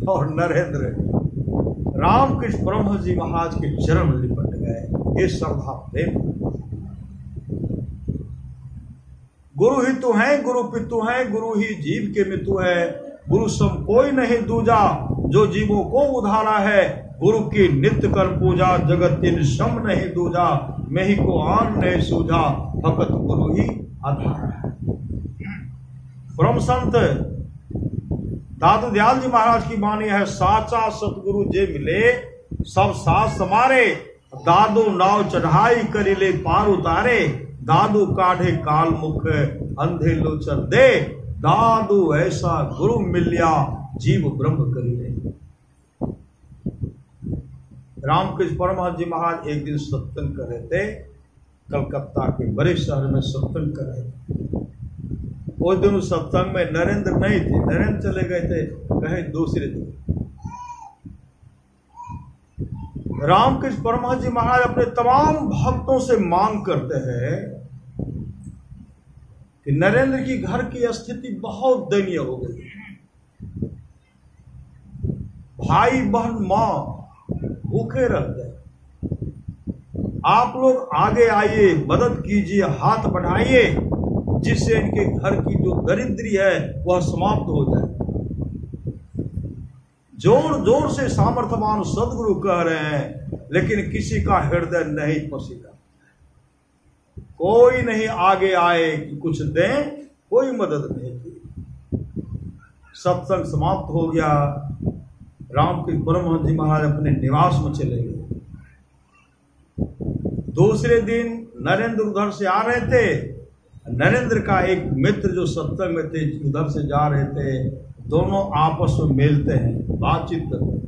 और नरेंद्र रामकृष्ण परमहंस जी महाराज के चरण लिपट गए। ये श्रद्धा प्रेम। गुरु ही तू है, गुरु पितु है, गुरु ही जीव के मितु है। गुरु सम कोई नहीं दूजा, जो जीवों को उधारा है। गुरु की नित्य कर पूजा, जगत तीन सम नहीं दूजा। मैं ही को आन नहीं सूझा, फकत गुरु ही आधार है। परम संत दादू दयाल जी महाराज की वाणी है, साचा सतगुरु जे मिले सब सास समारे। दादू नाव चढ़ाई करी ले पार उतारे। दादू काढ़े काल मुख अंधे लोचन दे। दादू ऐसा गुरु मिलिया जीव ब्रह्म करी ले। रामकृष्ण परमहंस जी महाराज एक दिन सत्संग कर रहे थे, कलकत्ता के बड़े शहर में सत्संग कर रहे थे। उस दिन उस सत्संग में नरेंद्र नहीं थे, नरेंद्र चले गए थे कहीं दूसरे दिन। रामकृष्ण परमहंस जी महाराज अपने तमाम भक्तों से मांग करते हैं कि नरेंद्र की घर की स्थिति बहुत दयनीय हो गई। भाई बहन मां भूखे रह गए। आप लोग आगे आइए, मदद कीजिए, हाथ बढ़ाइए, जिससे इनके घर की जो दरिद्री है वह समाप्त हो जाए। जोर जोर से सामर्थ्यवान सदगुरु कह रहे हैं, लेकिन किसी का हृदय नहीं पसीगा। कोई नहीं आगे आए कि कुछ दें, कोई मदद नहीं की। सत्संग समाप्त हो गया। रामकृष्ण परमहंस जी महाराज अपने निवास में चले गए। दूसरे दिन नरेंद्र उधर से आ रहे थे। नरेंद्र का एक मित्र जो सत्संग में थे, उधर से जा रहे थे, दोनों आपस में मिलते हैं, बातचीत करते हैं।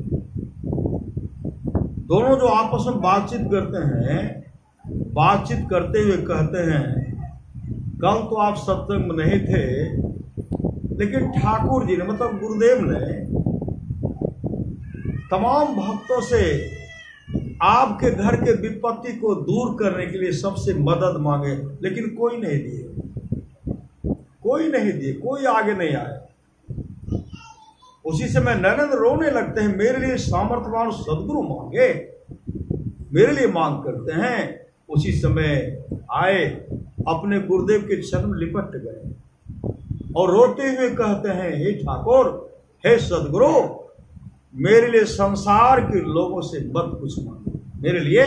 दोनों जो आपस में बातचीत करते हैं, बातचीत करते हुए कहते हैं, कल तो आप सत्संग में नहीं थे, लेकिन ठाकुर जी ने, मतलब गुरुदेव ने, तमाम भक्तों से आपके घर के विपत्ति को दूर करने के लिए सबसे मदद मांगे, लेकिन कोई नहीं दिए, कोई नहीं दिए, कोई आगे नहीं आए। उसी समय नरेंद्र रोने लगते हैं, मेरे लिए सामर्थ्यवान सदगुरु मांगे, मेरे लिए मांग करते हैं। उसी समय आए, अपने गुरुदेव के चरण लिपट गए और रोते हुए कहते हैं, हे ठाकुर, हे सदगुरु, मेरे लिए संसार के लोगों से मत कुछ मांगे, मेरे लिए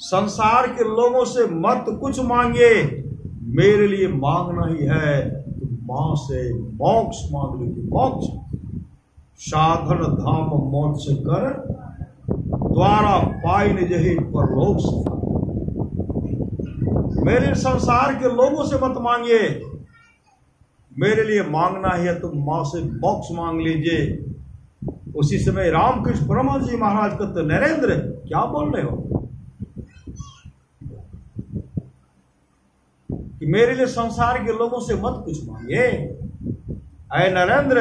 संसार के लोगों से मत कुछ मांगे, मेरे लिए मांगना ही है तो मां से मोक्ष मांग लीजिए। मोक्ष साधन धाम मोक्ष कर, द्वारा पाई निज ही परलोक। मेरे संसार के लोगों से मत मांगिए, मेरे लिए मांगना ही है तो मां से मोक्ष मांग लीजिए। उसी समय रामकृष्ण परमहंस जी महाराज कहते, नरेंद्र क्या बोल रहे हो कि मेरे लिए संसार के लोगों से मत कुछ मांगे। अय नरेंद्र,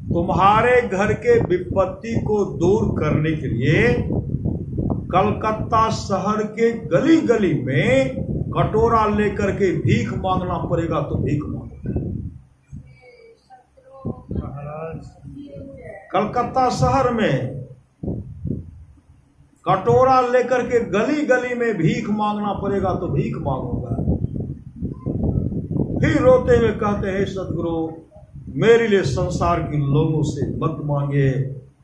तुम्हारे घर के विपत्ति को दूर करने के लिए कलकत्ता शहर के गली गली में कटोरा लेकर के भीख मांगना पड़ेगा तो भीख मांगो। कलकत्ता शहर में कटोरा लेकर के गली गली में भीख मांगना पड़ेगा तो भीख मांगूंगा। फिर रोते हुए कहते हैं, सदगुरु, मेरे लिए संसार के लोगों से मत मांगे।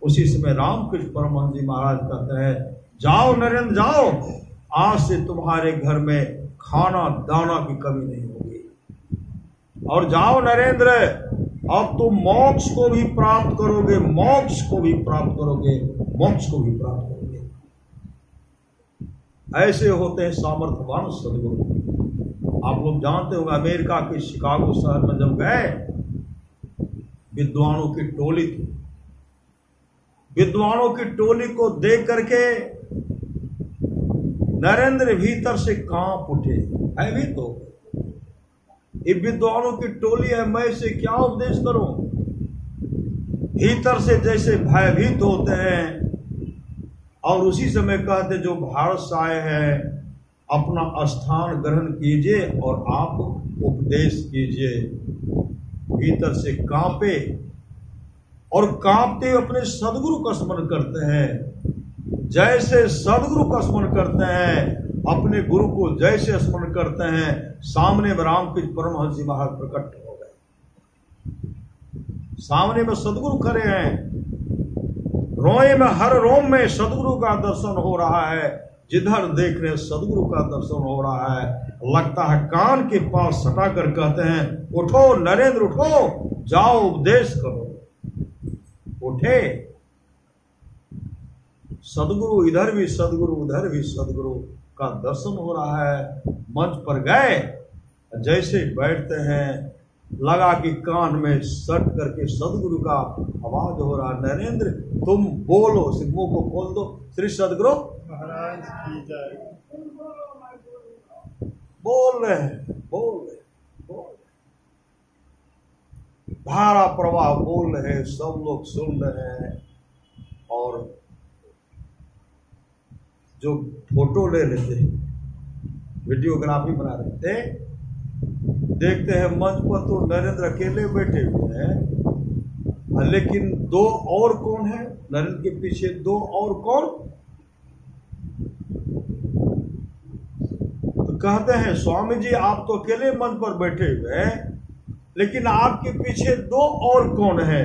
उसी समय रामकृष्ण परमहंस जी महाराज कहते हैं, जाओ नरेंद्र जाओ, आज से तुम्हारे घर में खाना दाना की कमी नहीं होगी। और जाओ नरेंद्र, अब तुम मोक्ष को भी प्राप्त करोगे, मोक्ष को भी प्राप्त करोगे, मोक्ष को भी प्राप्त करोगे। ऐसे होते हैं सामर्थ्यवान सदगुरु। आप लोग जानते होंगे, अमेरिका के शिकागो शहर में जब गए, विद्वानों की टोली थी। विद्वानों की टोली को देख करके नरेंद्र भीतर से कांप उठे। है भी तो ये विद्वानों की टोली है, मैं इसे क्या उपदेश करूं। भीतर से जैसे भयभीत होते हैं। और उसी समय कहते, जो भारत से आए हैं अपना स्थान ग्रहण कीजिए और आप उपदेश कीजिए। भीतर से कांपे और कांपते अपने सदगुरु का स्मरण करते हैं। जैसे सदगुरु का स्मरण करते हैं, अपने गुरु को जैसे स्मरण करते हैं, सामने में रामकृष्ण परमहंस जी महाराज प्रकट हो गए। सामने में सदगुरु खड़े हैं। रोए में हर रोम में सदगुरु का दर्शन हो रहा है। जिधर देख रहे सदगुरु का दर्शन हो रहा है। लगता है कान के पास सटा कर कहते हैं, उठो नरेंद्र उठो, जाओ उपदेश करो। उठे सदगुरु, इधर भी सदगुरु उधर भी सदगुरु का दर्शन हो रहा है। मंच पर गए, जैसे बैठते हैं लगा कि कान में सट करके सदगुरु का आवाज हो रहा, नरेंद्र तुम बोलो। मुंह को खोल दो, श्री सदगुरु महाराज की जय। बोल रहे हैं, बोल रहे, धारा प्रवाह बोल रहे हैं, सब लोग सुन रहे हैं। और जो फोटो ले रहे थे, वीडियोग्राफी बना रहे थे, देखते हैं मंच पर तो नरेंद्र अकेले बैठे हुए हैं, लेकिन दो और कौन है नरेंद्र के पीछे? दो और कौन? तो कहते हैं, स्वामी जी आप तो अकेले मंच पर बैठे हुए हैं, लेकिन आपके पीछे दो और कौन है?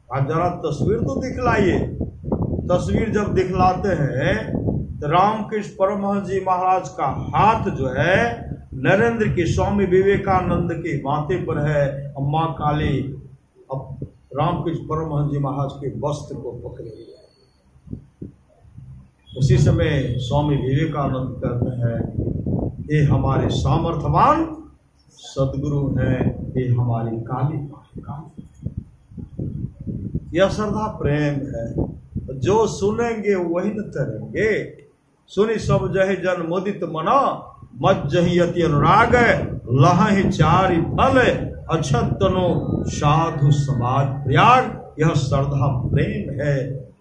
आप जरा तस्वीर तो दिखलाइए। तस्वीर जब दिखलाते हैं तो रामकृष्ण परमहंस जी महाराज का हाथ जो है नरेंद्र के स्वामी विवेकानंद के माथे पर है, अम्मा काली अब रामकृष्ण परमहंस जी महाराज के वस्त्र को पकड़े हुए है। उसी समय स्वामी विवेकानंद कहते हैं, ये हमारे सामर्थ्यवान सदगुरु हैं, ये हमारी काली माँ। यह श्रद्धा प्रेम है, जो सुनेंगे वही न तरेंगे। सुनि सब जहि जन मुदित मना, मज्जहि अति अनुराग, लहहि चारि फल, अछतनो साधु समाज त्याग। यह श्रद्धा प्रेम है,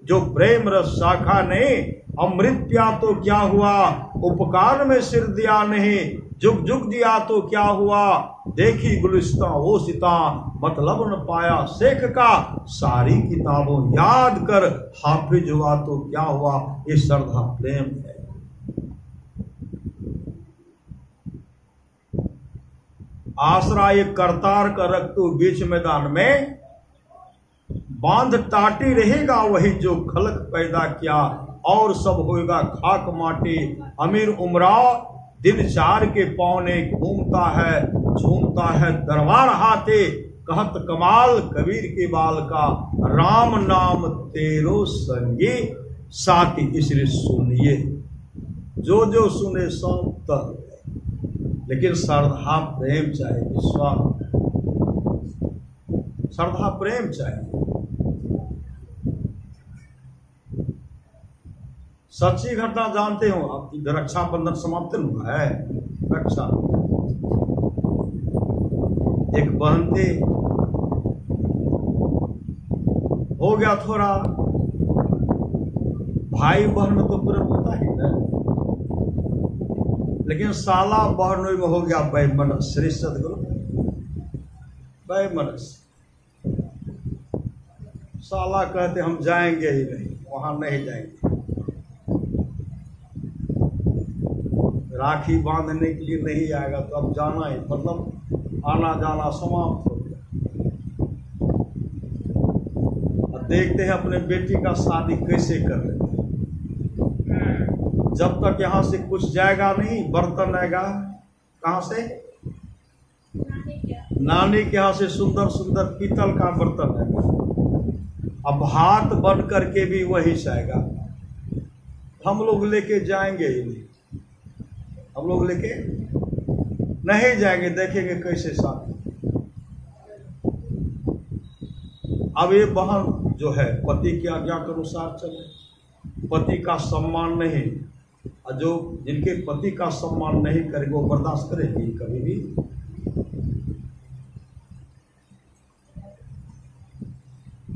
जो प्रेम रस शाखा नहीं, अमृत पिया तो क्या हुआ, उपकार में सिर दिया नहीं, जुग जुग दिया तो क्या हुआ, देखी गुलिस्तां वो सिता, मतलब न पाया शेख का, सारी किताबों याद कर, हाफिज हुआ तो क्या हुआ। ये श्रद्धा प्रेम है। आसरा एक करतार का रख तू बीच मैदान में, बांध टाटी रहेगा वही जो खलक पैदा किया, और सब होएगा खाक माटी। अमीर उमराव दिन चार के पौने घूमता है, झूमता है दरबार हाथे, कहत कमाल कबीर के बाल का, राम नाम तेरो संगी, साथी इसलिए सुनिए। जो जो सुने सब तर, लेकिन श्रद्धा प्रेम चाहिए, विश्वास, श्रद्धा प्रेम चाहिए। सच्ची घटना जानते हो आप, रक्षाबंधन समाप्त हुआ है। रक्षा, एक बहन थी, हो गया थोड़ा, भाई बहन में तो प्रेम होता ही है, लेकिन साला बहनों में हो गया वैमनस। श्री सदगुरु वैमनस, साला कहते हम जाएंगे ही नहीं, वहां नहीं जाएंगे। राखी बांधने के लिए नहीं आएगा तो अब जाना ही, मतलब आना जाना समाप्त हो गया। अब देखते हैं अपने बेटी का शादी कैसे कर रहे हैं। जब तक यहाँ से कुछ जाएगा नहीं, बर्तन आएगा कहाँ से, नानी के यहाँ से सुंदर सुंदर पीतल का बर्तन आएगा। अब हाथ बन करके भी वही से आएगा, हम लोग लेके जाएंगे ही नहीं, हम लोग लेके नहीं जाएंगे, देखेंगे कैसे शादी। अब ये बहन जो है पति की आज्ञा के अनुसार चले, पति का सम्मान नहीं, और जो जिनके पति का सम्मान नहीं करेंगे वो बर्दाश्त करेगी कभी भी।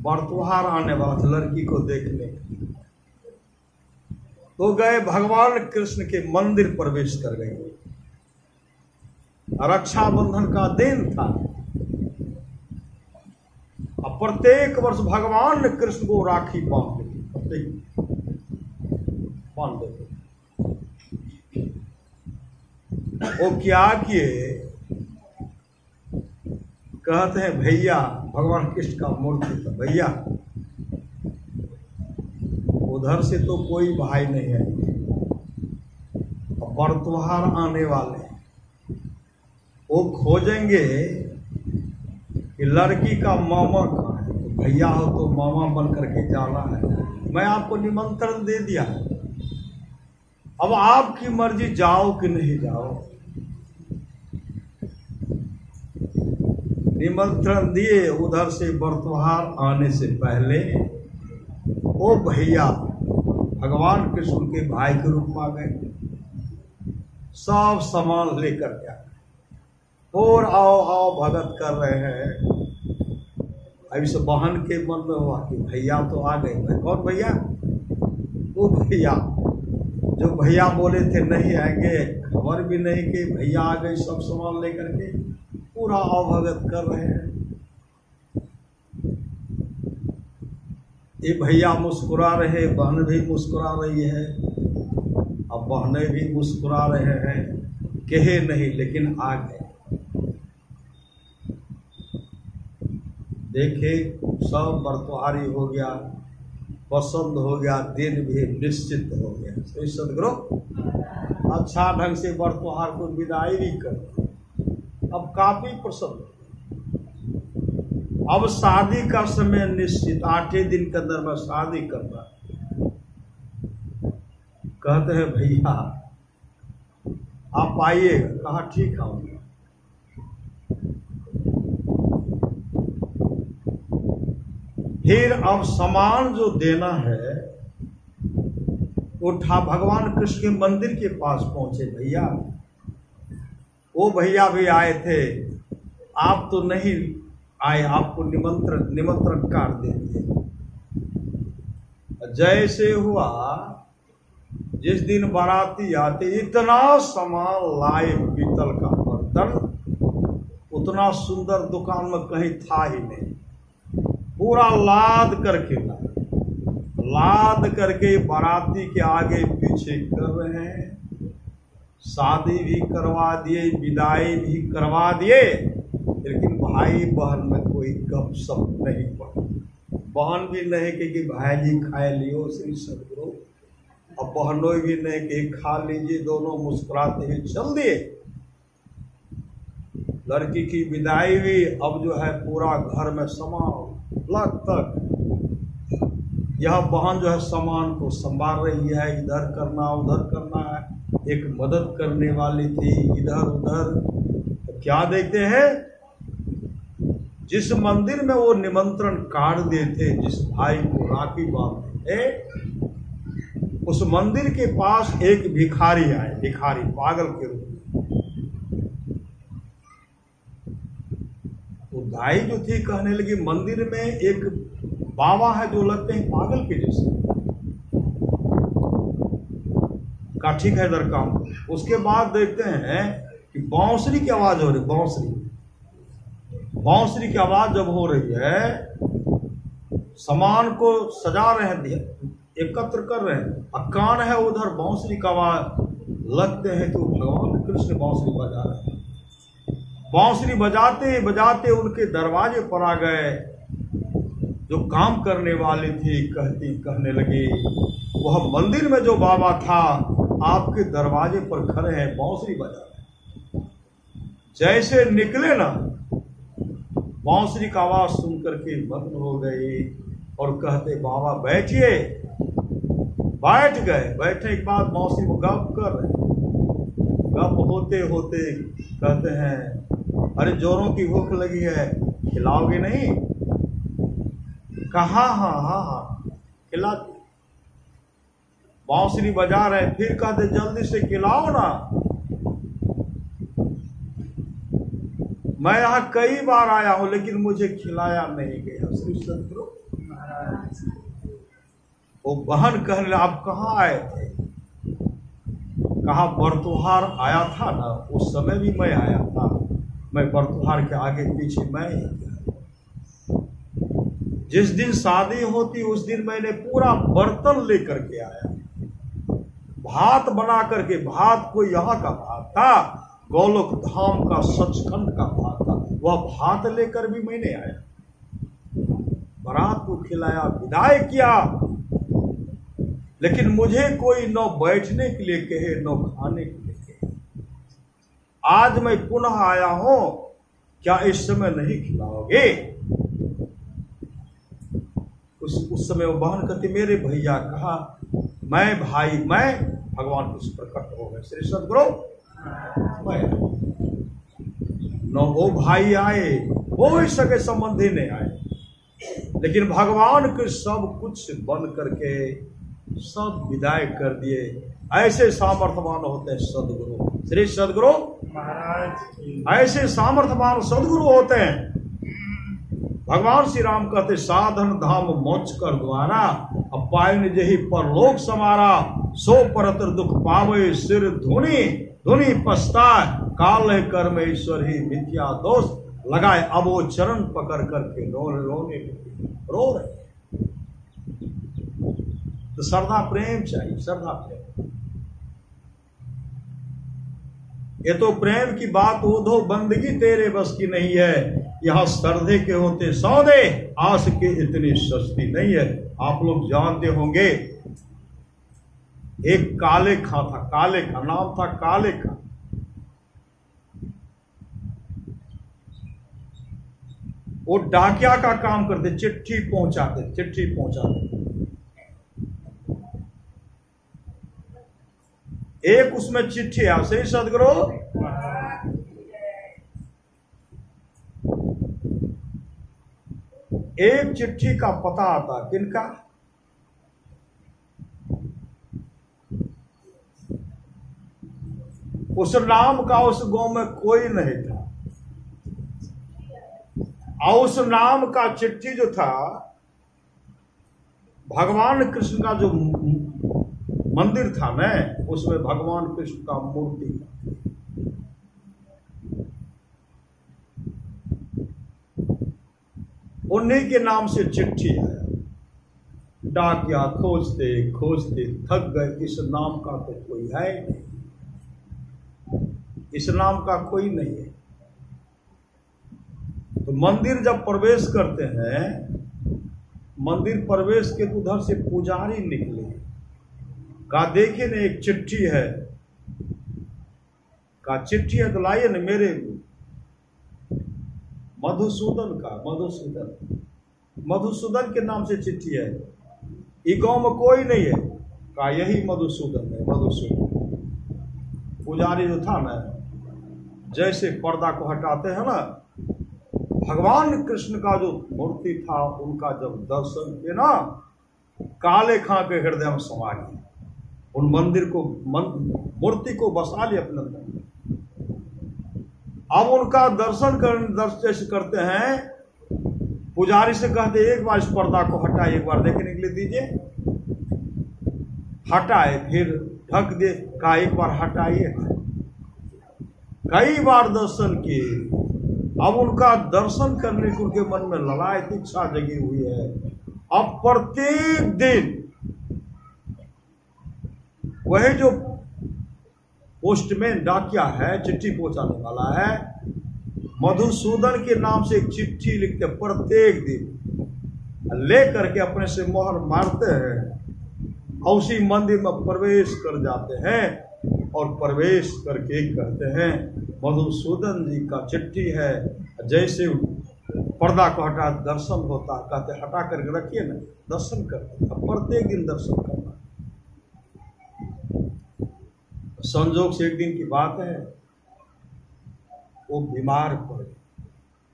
बरतुहार आने वाला लड़की को देखने तो गए, भगवान कृष्ण के मंदिर प्रवेश कर गए। रक्षाबंधन का दिन था, अब प्रत्येक वर्ष भगवान कृष्ण को राखी बांधते, बांध देते। वो क्या किए, कहते हैं भैया, भगवान कृष्ण का मूर्ति था, भैया उधर से तो कोई भाई नहीं है, बरतुहार आने वाले वो खोजेंगे कि लड़की का मामा कहाँ है, तो भैया हो तो मामा बन करके जाना है। मैं आपको निमंत्रण दे दिया है, अब आपकी मर्जी जाओ कि नहीं जाओ। निमंत्रण दिए, उधर से बरतुहार आने से पहले वो भैया भगवान कृष्ण के भाई के रूप में आ गए, सब सामान लेकर के आ गए और आओ आओ भगत कर रहे हैं। अब इस बहन के मन में हुआ कि भैया तो आ गए। मैं कौन भैया? वो भैया जो भैया बोले थे नहीं आएंगे, खबर भी नहीं कि भैया आ गए, सब सामान लेकर के पूरा आओ भगत कर रहे हैं। ये भैया मुस्कुरा रहे, बहन भी मुस्कुरा रही है, अब बहनें भी मुस्कुरा रहे हैं, कहे नहीं लेकिन आ गए। देखे सब बरतुहारी हो गया, पसंद हो गया, दिन भी निश्चित हो गया। श्री सदगुरु अच्छा ढंग से व्रत त्योहार को विदाई भी कर, अब काफी प्रसन्न। अब शादी का समय निश्चित, 8 दिन के अंदर में शादी करना। कहते हैं भैया आप आइएगा, कहा ठीक आऊंगा। फिर अब सामान जो देना है उठा, भगवान कृष्ण के मंदिर के पास पहुंचे। भैया वो भैया भी आए थे, आप तो नहीं आए, आपको निमंत्रण कार्ड दे दिए। जैसे हुआ जिस दिन बाराती आते इतना सामान लाए, पीतल का बर्तन, उतना सुंदर दुकान में कहीं था ही नहीं। पूरा लाद करके लाद करके बाराती के आगे पीछे कर रहे हैं। शादी भी करवा दिए, विदाई भी करवा दिए, लेकिन भाई बहन में कोई गपशप नहीं पड़ा। बहन भी नहीं कि भाई जी खाए लियो श्री सदगुरु, अब बहनों भी नहीं कि खा लीजिए, दोनों मुस्कुराते हुए चल दिए। लड़की की विदाई भी अब जो है पूरा घर में सामान लग तक, यह बहन जो है सामान को संभाल रही है, इधर करना उधर करना है। एक मदद करने वाली थी इधर उधर। तो क्या देखते हैं, जिस मंदिर में वो निमंत्रण कार्ड देते, जिस भाई को राखी बांधते थे, उस मंदिर के पास एक भिखारी आए, भिखारी पागल के रूप में। तो दाई जो थी कहने लगी, मंदिर में एक बाबा है जो लगते हैं पागल के जैसे। का ठीक है इधर काम। उसके बाद देखते हैं कि बांसुरी की आवाज हो रही, बांसुरी की आवाज जब हो रही है, सामान को सजा रहे हैं, एकत्र कर रहे हैं, और कान है उधर बांसुरी का आवाज। लगते हैं तो भगवान कृष्ण बांसुरी बजा रहे हैं। बांसुरी बजाते बजाते उनके दरवाजे पर आ गए। जो काम करने वाली थी कहने लगी, वह मंदिर में जो बाबा था आपके दरवाजे पर खड़े हैं, बांसुरी बजा रहे हैं। जैसे निकले ना, बांसुरी का आवाज सुन करके मग्न हो गई और कहते बाबा बैठिए। बैठ गए। बैठने के बाद बांसुरी को गप कर रहे। गप होते होते कहते हैं, अरे जोरों की भूख लगी है, खिलाओगे नहीं? कहा हाँ खिला। बांसुरी बजा रहे, फिर कहते जल्दी से खिलाओ ना। मैं यहाँ कई बार आया हूं लेकिन मुझे खिलाया नहीं गया। श्री सदगुरु वो बहन कहने लगे, आप कहाँ आए थे? कहा बरतुहार आया था ना, उस समय भी मैं आया था। मैं बरतुहार के आगे पीछे मैं ही गया। जिस दिन शादी होती उस दिन मैंने पूरा बर्तन लेकर के आया, भात बना करके। भात कोई यहाँ का भात था, गोलोक धाम का सचखंड का भात था। वह भात लेकर भी मैंने आया, बारात को खिलाया, विदाई किया। लेकिन मुझे कोई न बैठने के लिए कहे न खाने के लिए कहे। आज मैं पुनः आया हूं, क्या इस समय नहीं खिलाओगे? उस समय वो बहन कहती, मेरे भैया। कहा मैं भाई, मैं भगवान कृष्ण प्रकट हो गए। श्री सदगुरु न वो भाई आए, वो ही सगे संबंधी नहीं आए, लेकिन भगवान के सब कुछ बन करके सब विदाई कर दिए। ऐसे सामर्थ्यवान होते हैं सदगुरु। श्री सदगुरु महाराज ऐसे सामर्थ्यवान सदगुरु होते हैं। भगवान श्री राम कहते, साधन धाम मोक्ष कर द्वारा, अब पायन जही परलोक समारा, सो परतर दुख पावे सिर धुनी, धुनी पछताए, काल है कर्म ईश्वर ही मिथ्या दोष लगाए। अब वो चरण पकड़ करके रोने रो रहे। तो श्रद्धा प्रेम चाहिए, श्रद्धा प्रेम। ये तो प्रेम की बात, उधो बंदगी तेरे बस की नहीं है। यहाँ श्रद्धे के होते सौदे, आस के इतनी सस्ती नहीं है। आप लोग जानते होंगे, एक काले खां था, काले खां नाम था, काले खां। वो डाकिया का काम करते, चिट्ठी पहुंचाते। एक उसमें चिट्ठी है, सही सदगुरु, एक चिट्ठी का पता आता, किनका? उस नाम का उस गांव में कोई नहीं था, और उस नाम का चिट्ठी जो था, भगवान कृष्ण का जो मंदिर था ना, उसमें भगवान कृष्ण का मूर्ति था। उन्हीं के नाम से चिट्ठी आया। डाकिया खोजते खोजते थक गए, इस नाम का तो कोई है नहीं, इस नाम का कोई नहीं है। तो मंदिर जब प्रवेश करते हैं, मंदिर प्रवेश के उधर से पुजारी निकले, कहा देखिए ना एक चिट्ठी है, कहा चिट्ठी है तो लाइए ना मेरे मधुसूदन का, मधुसूदन के नाम से चिट्ठी है, ये गांव में कोई नहीं है। कहा यही मधुसूदन है, मधुसूदन। पुजारी जो था ना, जैसे पर्दा को हटाते हैं ना, भगवान कृष्ण का जो मूर्ति था, उनका जब दर्शन किया ना, काले खां के हृदय में समा गया, उन मंदिर को, मूर्ति को बसा लिया अपने अंदर। अब उनका दर्शन जैसे करते हैं, पुजारी से कहते एक बार इस पर्दा को हटाए, एक बार देखने के लिए दीजिए। हटाए, फिर ढक दे, कहा एक बार हटाइए। कई बार दर्शन किए। अब उनका दर्शन करने की उनके मन में ललायत इच्छा जगी हुई है। अब प्रत्येक दिन वही जो पोस्टमैन डाकिया है, चिट्ठी पहुंचाने वाला है, मधुसूदन के नाम से एक चिट्ठी लिखते, प्रत्येक दिन ले करके अपने से मोहर मारते हैं और उसी मंदिर में प्रवेश कर जाते हैं, और प्रवेश करके कहते हैं मधुसूदन जी का चिट्ठी है। जैसे पर्दा को हटा दर्शन होता, कहते हटा करके रखिए ना, दर्शन करते। प्रत्येक दिन दर्शन करना। संजोग से एक दिन की बात है, वो बीमार पड़ गए।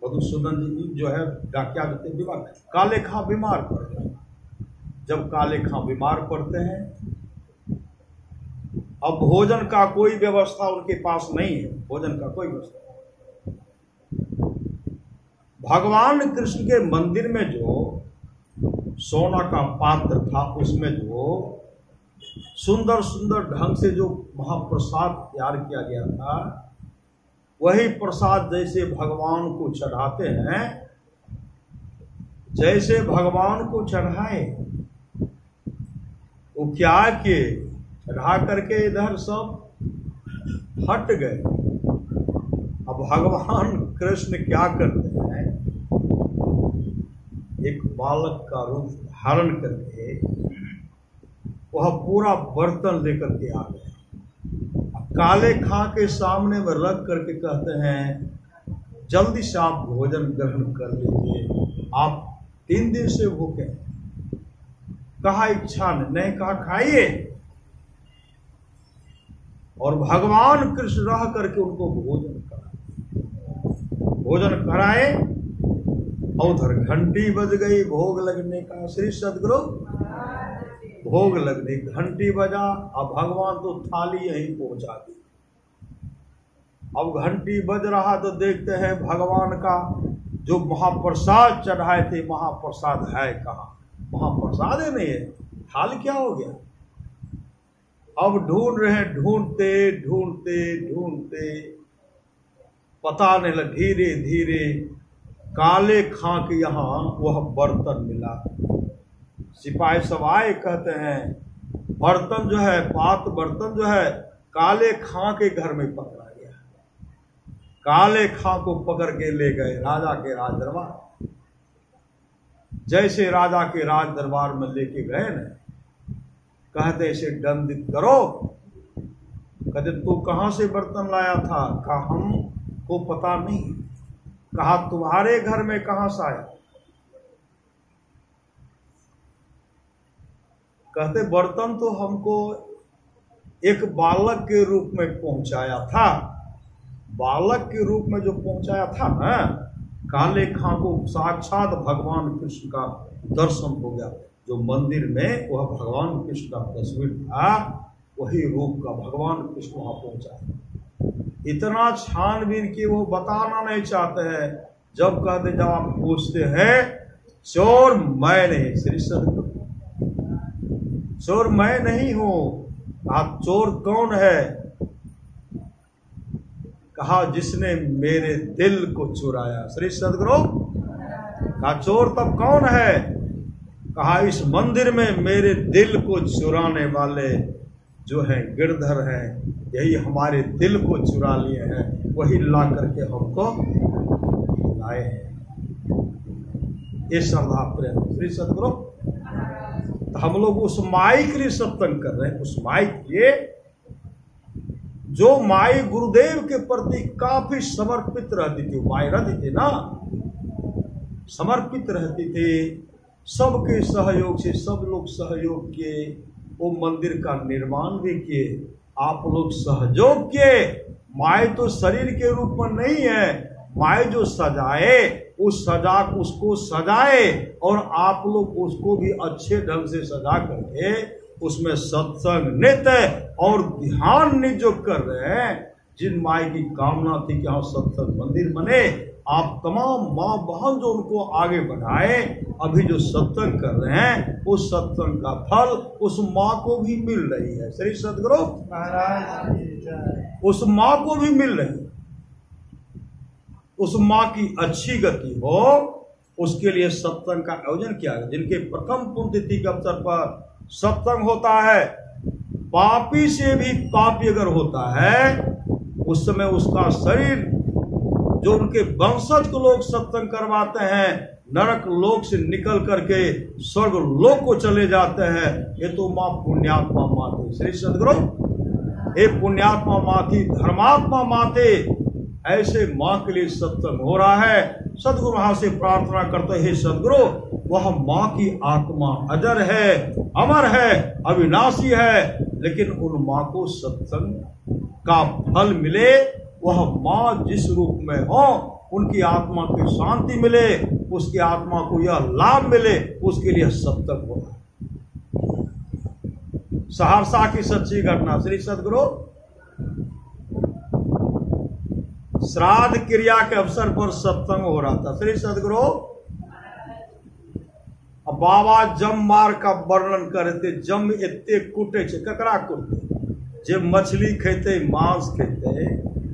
मधुसूदन जी जो है डाकिया जो थे, बीमार, काले खां बीमार पड़ गए। जब काले खां बीमार पड़ते हैं, अब भोजन का कोई व्यवस्था उनके पास नहीं है, भोजन का कोई व्यवस्था। भगवान कृष्ण के मंदिर में जो सोना का पात्र था, उसमें जो सुंदर सुंदर ढंग से जो महाप्रसाद तैयार किया गया था, वही प्रसाद जैसे भगवान को चढ़ाते हैं, जैसे भगवान को चढ़ाए, वो क्या किए, चढ़ा करके इधर सब हट गए। अब भगवान कृष्ण क्या करते हैं, एक बालक का रूप धारण करके वह पूरा बर्तन लेकर के आ गए। काले खां के सामने में रख करके कहते हैं जल्दी से आप भोजन ग्रहण कर लीजिए, आप 3 दिन से भूखे हैं। कहा इच्छा नहीं, कहा खाइए। और भगवान कृष्ण रह करके उनको भोजन कराए, और उधर घंटी बज गई भोग लगने का। श्री सदगुरु, भोग लगने घंटी बजा, अब भगवान तो थाली यहीं पहुंचा दी। अब घंटी बज रहा तो देखते हैं भगवान का जो महाप्रसाद चढ़ाए थे, महाप्रसाद है कहाँ, महाप्रसाद ही नहीं है, थाल क्या हो गया। अब ढूंढ रहे हैं, ढूंढते ढूंढते ढूंढते पता नहीं लगा, धीरे धीरे काले खां के यहाँ वह बर्तन मिला। सिपाही सब आए, कहते हैं बर्तन जो है, पात बर्तन जो है काले खां के घर में पकड़ा गया। काले खां को पकड़ के ले गए राजा के राज दरबार। जैसे राजा के राज दरबार में लेके गए न, कहते इसे दंडित करो। कहते तू कहां से बर्तन लाया था? कहा हमको पता नहीं। कहा तुम्हारे घर में कहां से आया? कहते बर्तन तो हमको एक बालक के रूप में पहुंचाया था। बालक के रूप में जो पहुंचाया था ना, काले खां को साक्षात भगवान कृष्ण का दर्शन हो गया। जो मंदिर में वह भगवान कृष्ण का तस्वीर था, वही रूप का भगवान कृष्ण वहां पहुंचा। इतना छानबीन की वो बताना नहीं चाहते हैं। जब कहते, जब आप पूछते हैं चोर मैं नहीं, श्री सदगुरु चोर मैं नहीं हूं। आप चोर कौन है? कहा जिसने मेरे दिल को चुराया। श्री सदगुरु कहा चोर तब कौन है? कहा इस मंदिर में मेरे दिल को चुराने वाले जो हैं गिरधर हैं, यही हमारे दिल को चुरा लिए हैं, वही ला करके हमको लाए हैं। ये श्रद्धा प्रेम श्री सदगुरु। तो हम लोग उस माई के लिए सत्संग कर रहे हैं। उस माई के जो माई गुरुदेव के प्रति काफी समर्पित रहती थी। माई रहती थी ना, समर्पित रहती थी। सबके सहयोग से सब लोग सहयोग किए, वो मंदिर का निर्माण भी किए। आप लोग सहयोग किए। माई तो शरीर के रूप में नहीं है। माई जो सजाए उस उसको सजाए, और आप लोग उसको भी अच्छे ढंग से सजा करके उसमें सत्संग नृत्य और ध्यान नित्य जो कर रहे हैं। जिन माई की कामना थी कि यहाँ सत्संग मंदिर बने, आप तमाम माँ बहन जो उनको आगे बढ़ाए, अभी जो सत्संग कर रहे हैं, उस सत्संग का फल उस माँ को भी मिल रही है। श्री सदगुरु महाराज की जय। उस माँ को भी मिल रही है। उस माँ की अच्छी गति हो, उसके लिए सत्संग का आयोजन किया गया। जिनके प्रथम पुण्यतिथि के अवसर पर सत्संग होता है, पापी से भी पापी अगर होता है, उस समय उसका शरीर, जो उनके वंशज को लोग सत्संग करवाते हैं, नरक लोक से निकल करके स्वर्ग लोक को चले जाते हैं। ये तो माँ पुण्यात्मा माँ थी। श्री सदगुरु हे पुण्यात्मा माँ थी, धर्मात्मा माँ थे। ऐसे माँ के लिए सत्संग हो रहा है। सदगुरु वहां से प्रार्थना करते, हे सदगुरु वह माँ की आत्मा अजर है, अमर है, अविनाशी है, लेकिन उन माँ को सत्संग का फल मिले। वह माँ जिस रूप में हो, उनकी आत्मा की शांति मिले, उसकी आत्मा को यह लाभ मिले, उसके लिए सत्संग हो रहा है। सहरसा की सच्ची घटना। श्री सदगुरु श्राद्ध क्रिया के अवसर पर सत्संग हो रहा था। श्री सदगुरु बाबा जम मार का वर्णन करते। जम इतने कुटे छे, ककरा कुटे? जे मछली खेते, मांस खेते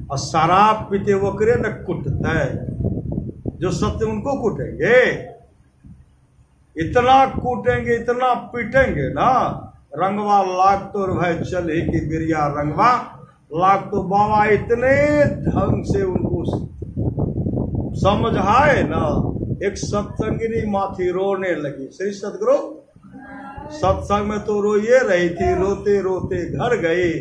और शराब पीते, वो करे न कुटते। जो सत्य उनको कुटेंगे, इतना कूटेंगे, इतना पीटेंगे ना, रंगवा लाग तो भाई चल ही की बिरिया रंगवा लाग। तो बाबा इतने ढंग से उनको समझाए ना, एक सत्संगिनी माथी रोने लगी। श्री सदगुरु सत्संग में तो रोइए रही थी, रोते रोते घर गई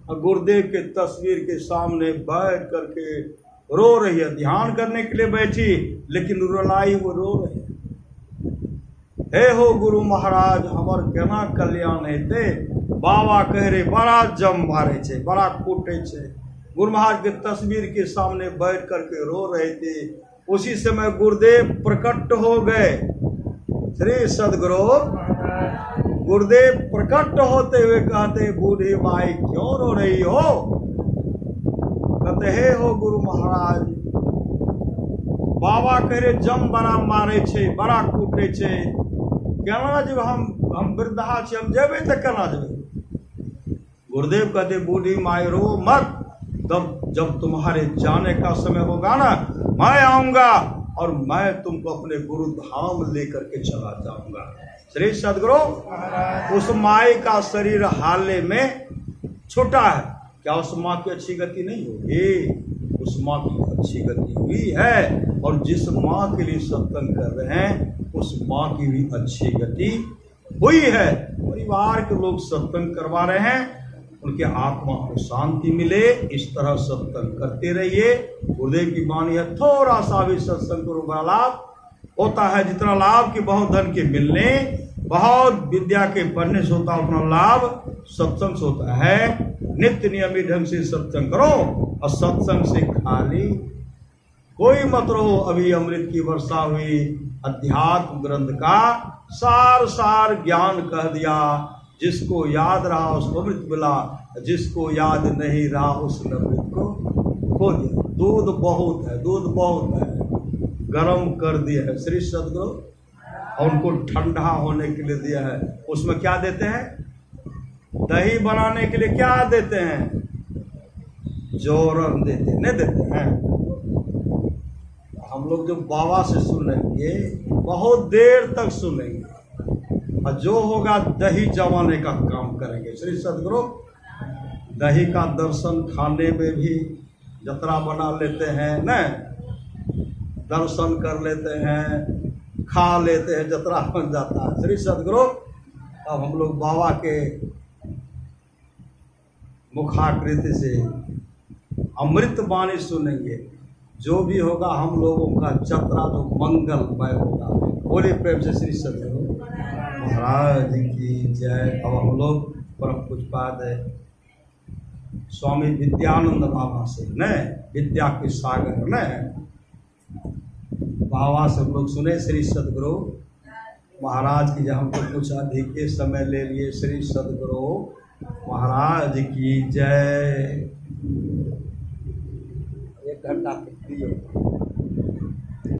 और गुरुदेव के तस्वीर के सामने बैठ करके रो रही है। ध्यान करने के लिए बैठी, लेकिन रुलाई वो रो रही है। हे हो गुरु महाराज, हमर केना कल्याण हेते? बाबा कह रहे बड़ा जम मारे छे, बड़ा कूटे छे। गुरु महाराज के तस्वीर के सामने बैठ करके रो रहे थे। उसी समय गुरुदेव प्रकट हो गए। श्री सदगुरु गुरुदेव प्रकट होते हुए कहते, बूढ़ी माई क्यों रो रही हो? कहते, हे हो गुरु महाराज, बाबा कह रहे जम बड़ा मारे छे, बड़ा कूटे छे, केना जब हम वृद्धा छे, हम जेबे तो केना जेबे? गुरुदेव कहते, बूढ़ी माई रो मत, तब जब तुम्हारे जाने का समय होगा ना, मैं आऊंगा और मैं तुमको अपने गुरु धाम लेकर के चला जाऊंगा। श्री सदगुरु उस माई का शरीर हाले में छूटा है। क्या उस माँ की अच्छी गति नहीं होगी? उस माँ की अच्छी गति हुई है, और जिस माँ के लिए सत्संग कर रहे हैं उस माँ की भी अच्छी गति हुई है। परिवार के लोग सत्संग करवा रहे हैं, उनके आत्मा को शांति मिले, इस तरह सत्संग करते रहिए। गुरुदेव की वाणी है, थोड़ा सा भी सत्संग करो बड़ा लाभ होता है। जितना लाभ कि बहुत धन के मिलने, बहुत विद्या के पढ़ने से होता, उतना लाभ सत्संग से होता है। नित्य नियमित ढंग से सत्संग करो, और सत्संग से खाली कोई मत रहो। अभी अमृत की वर्षा हुई, अध्यात्म ग्रंथ का सार सार ज्ञान कह दिया। जिसको याद रहा उसको अमृत मिला, जिसको याद नहीं रहा उसने अमृत को खो दिया। दूध बहुत है, दूध बहुत है, गर्म कर दिया है श्री सद्गुरु, और उनको ठंडा होने के लिए दिया है। उसमें क्या देते हैं? दही बनाने के लिए क्या देते हैं? जोरन देते हैं, नहीं देते हैं? हम लोग जो बाबा से सुनेंगे बहुत देर तक सुनेंगे, और जो होगा दही जमाने का काम करेंगे। श्री सद्गुरु दही का दर्शन खाने में भी जतरा बना लेते हैं न, दर्शन कर लेते हैं, खा लेते हैं, जतरा बन जाता है। श्री सद्गुरु अब हम लोग बाबा के मुखाकृति से अमृत वाणी सुनेंगे। जो भी होगा हम लोगों का जतरा जो मंगलमय होगा। बोले प्रेम से श्री सद्गुरु महाराज की जय। अब हम लोग परम पूज्यपाद है स्वामी विद्यानंद बाबा से न, विद्या के सागर न, बाबा से हम लोग सुने श्री सद्गुरु महाराज की। जब हमको कुछ अधिक समय ले लिए, श्री सद्गुरु महाराज की जय। 1 घंटा दियो।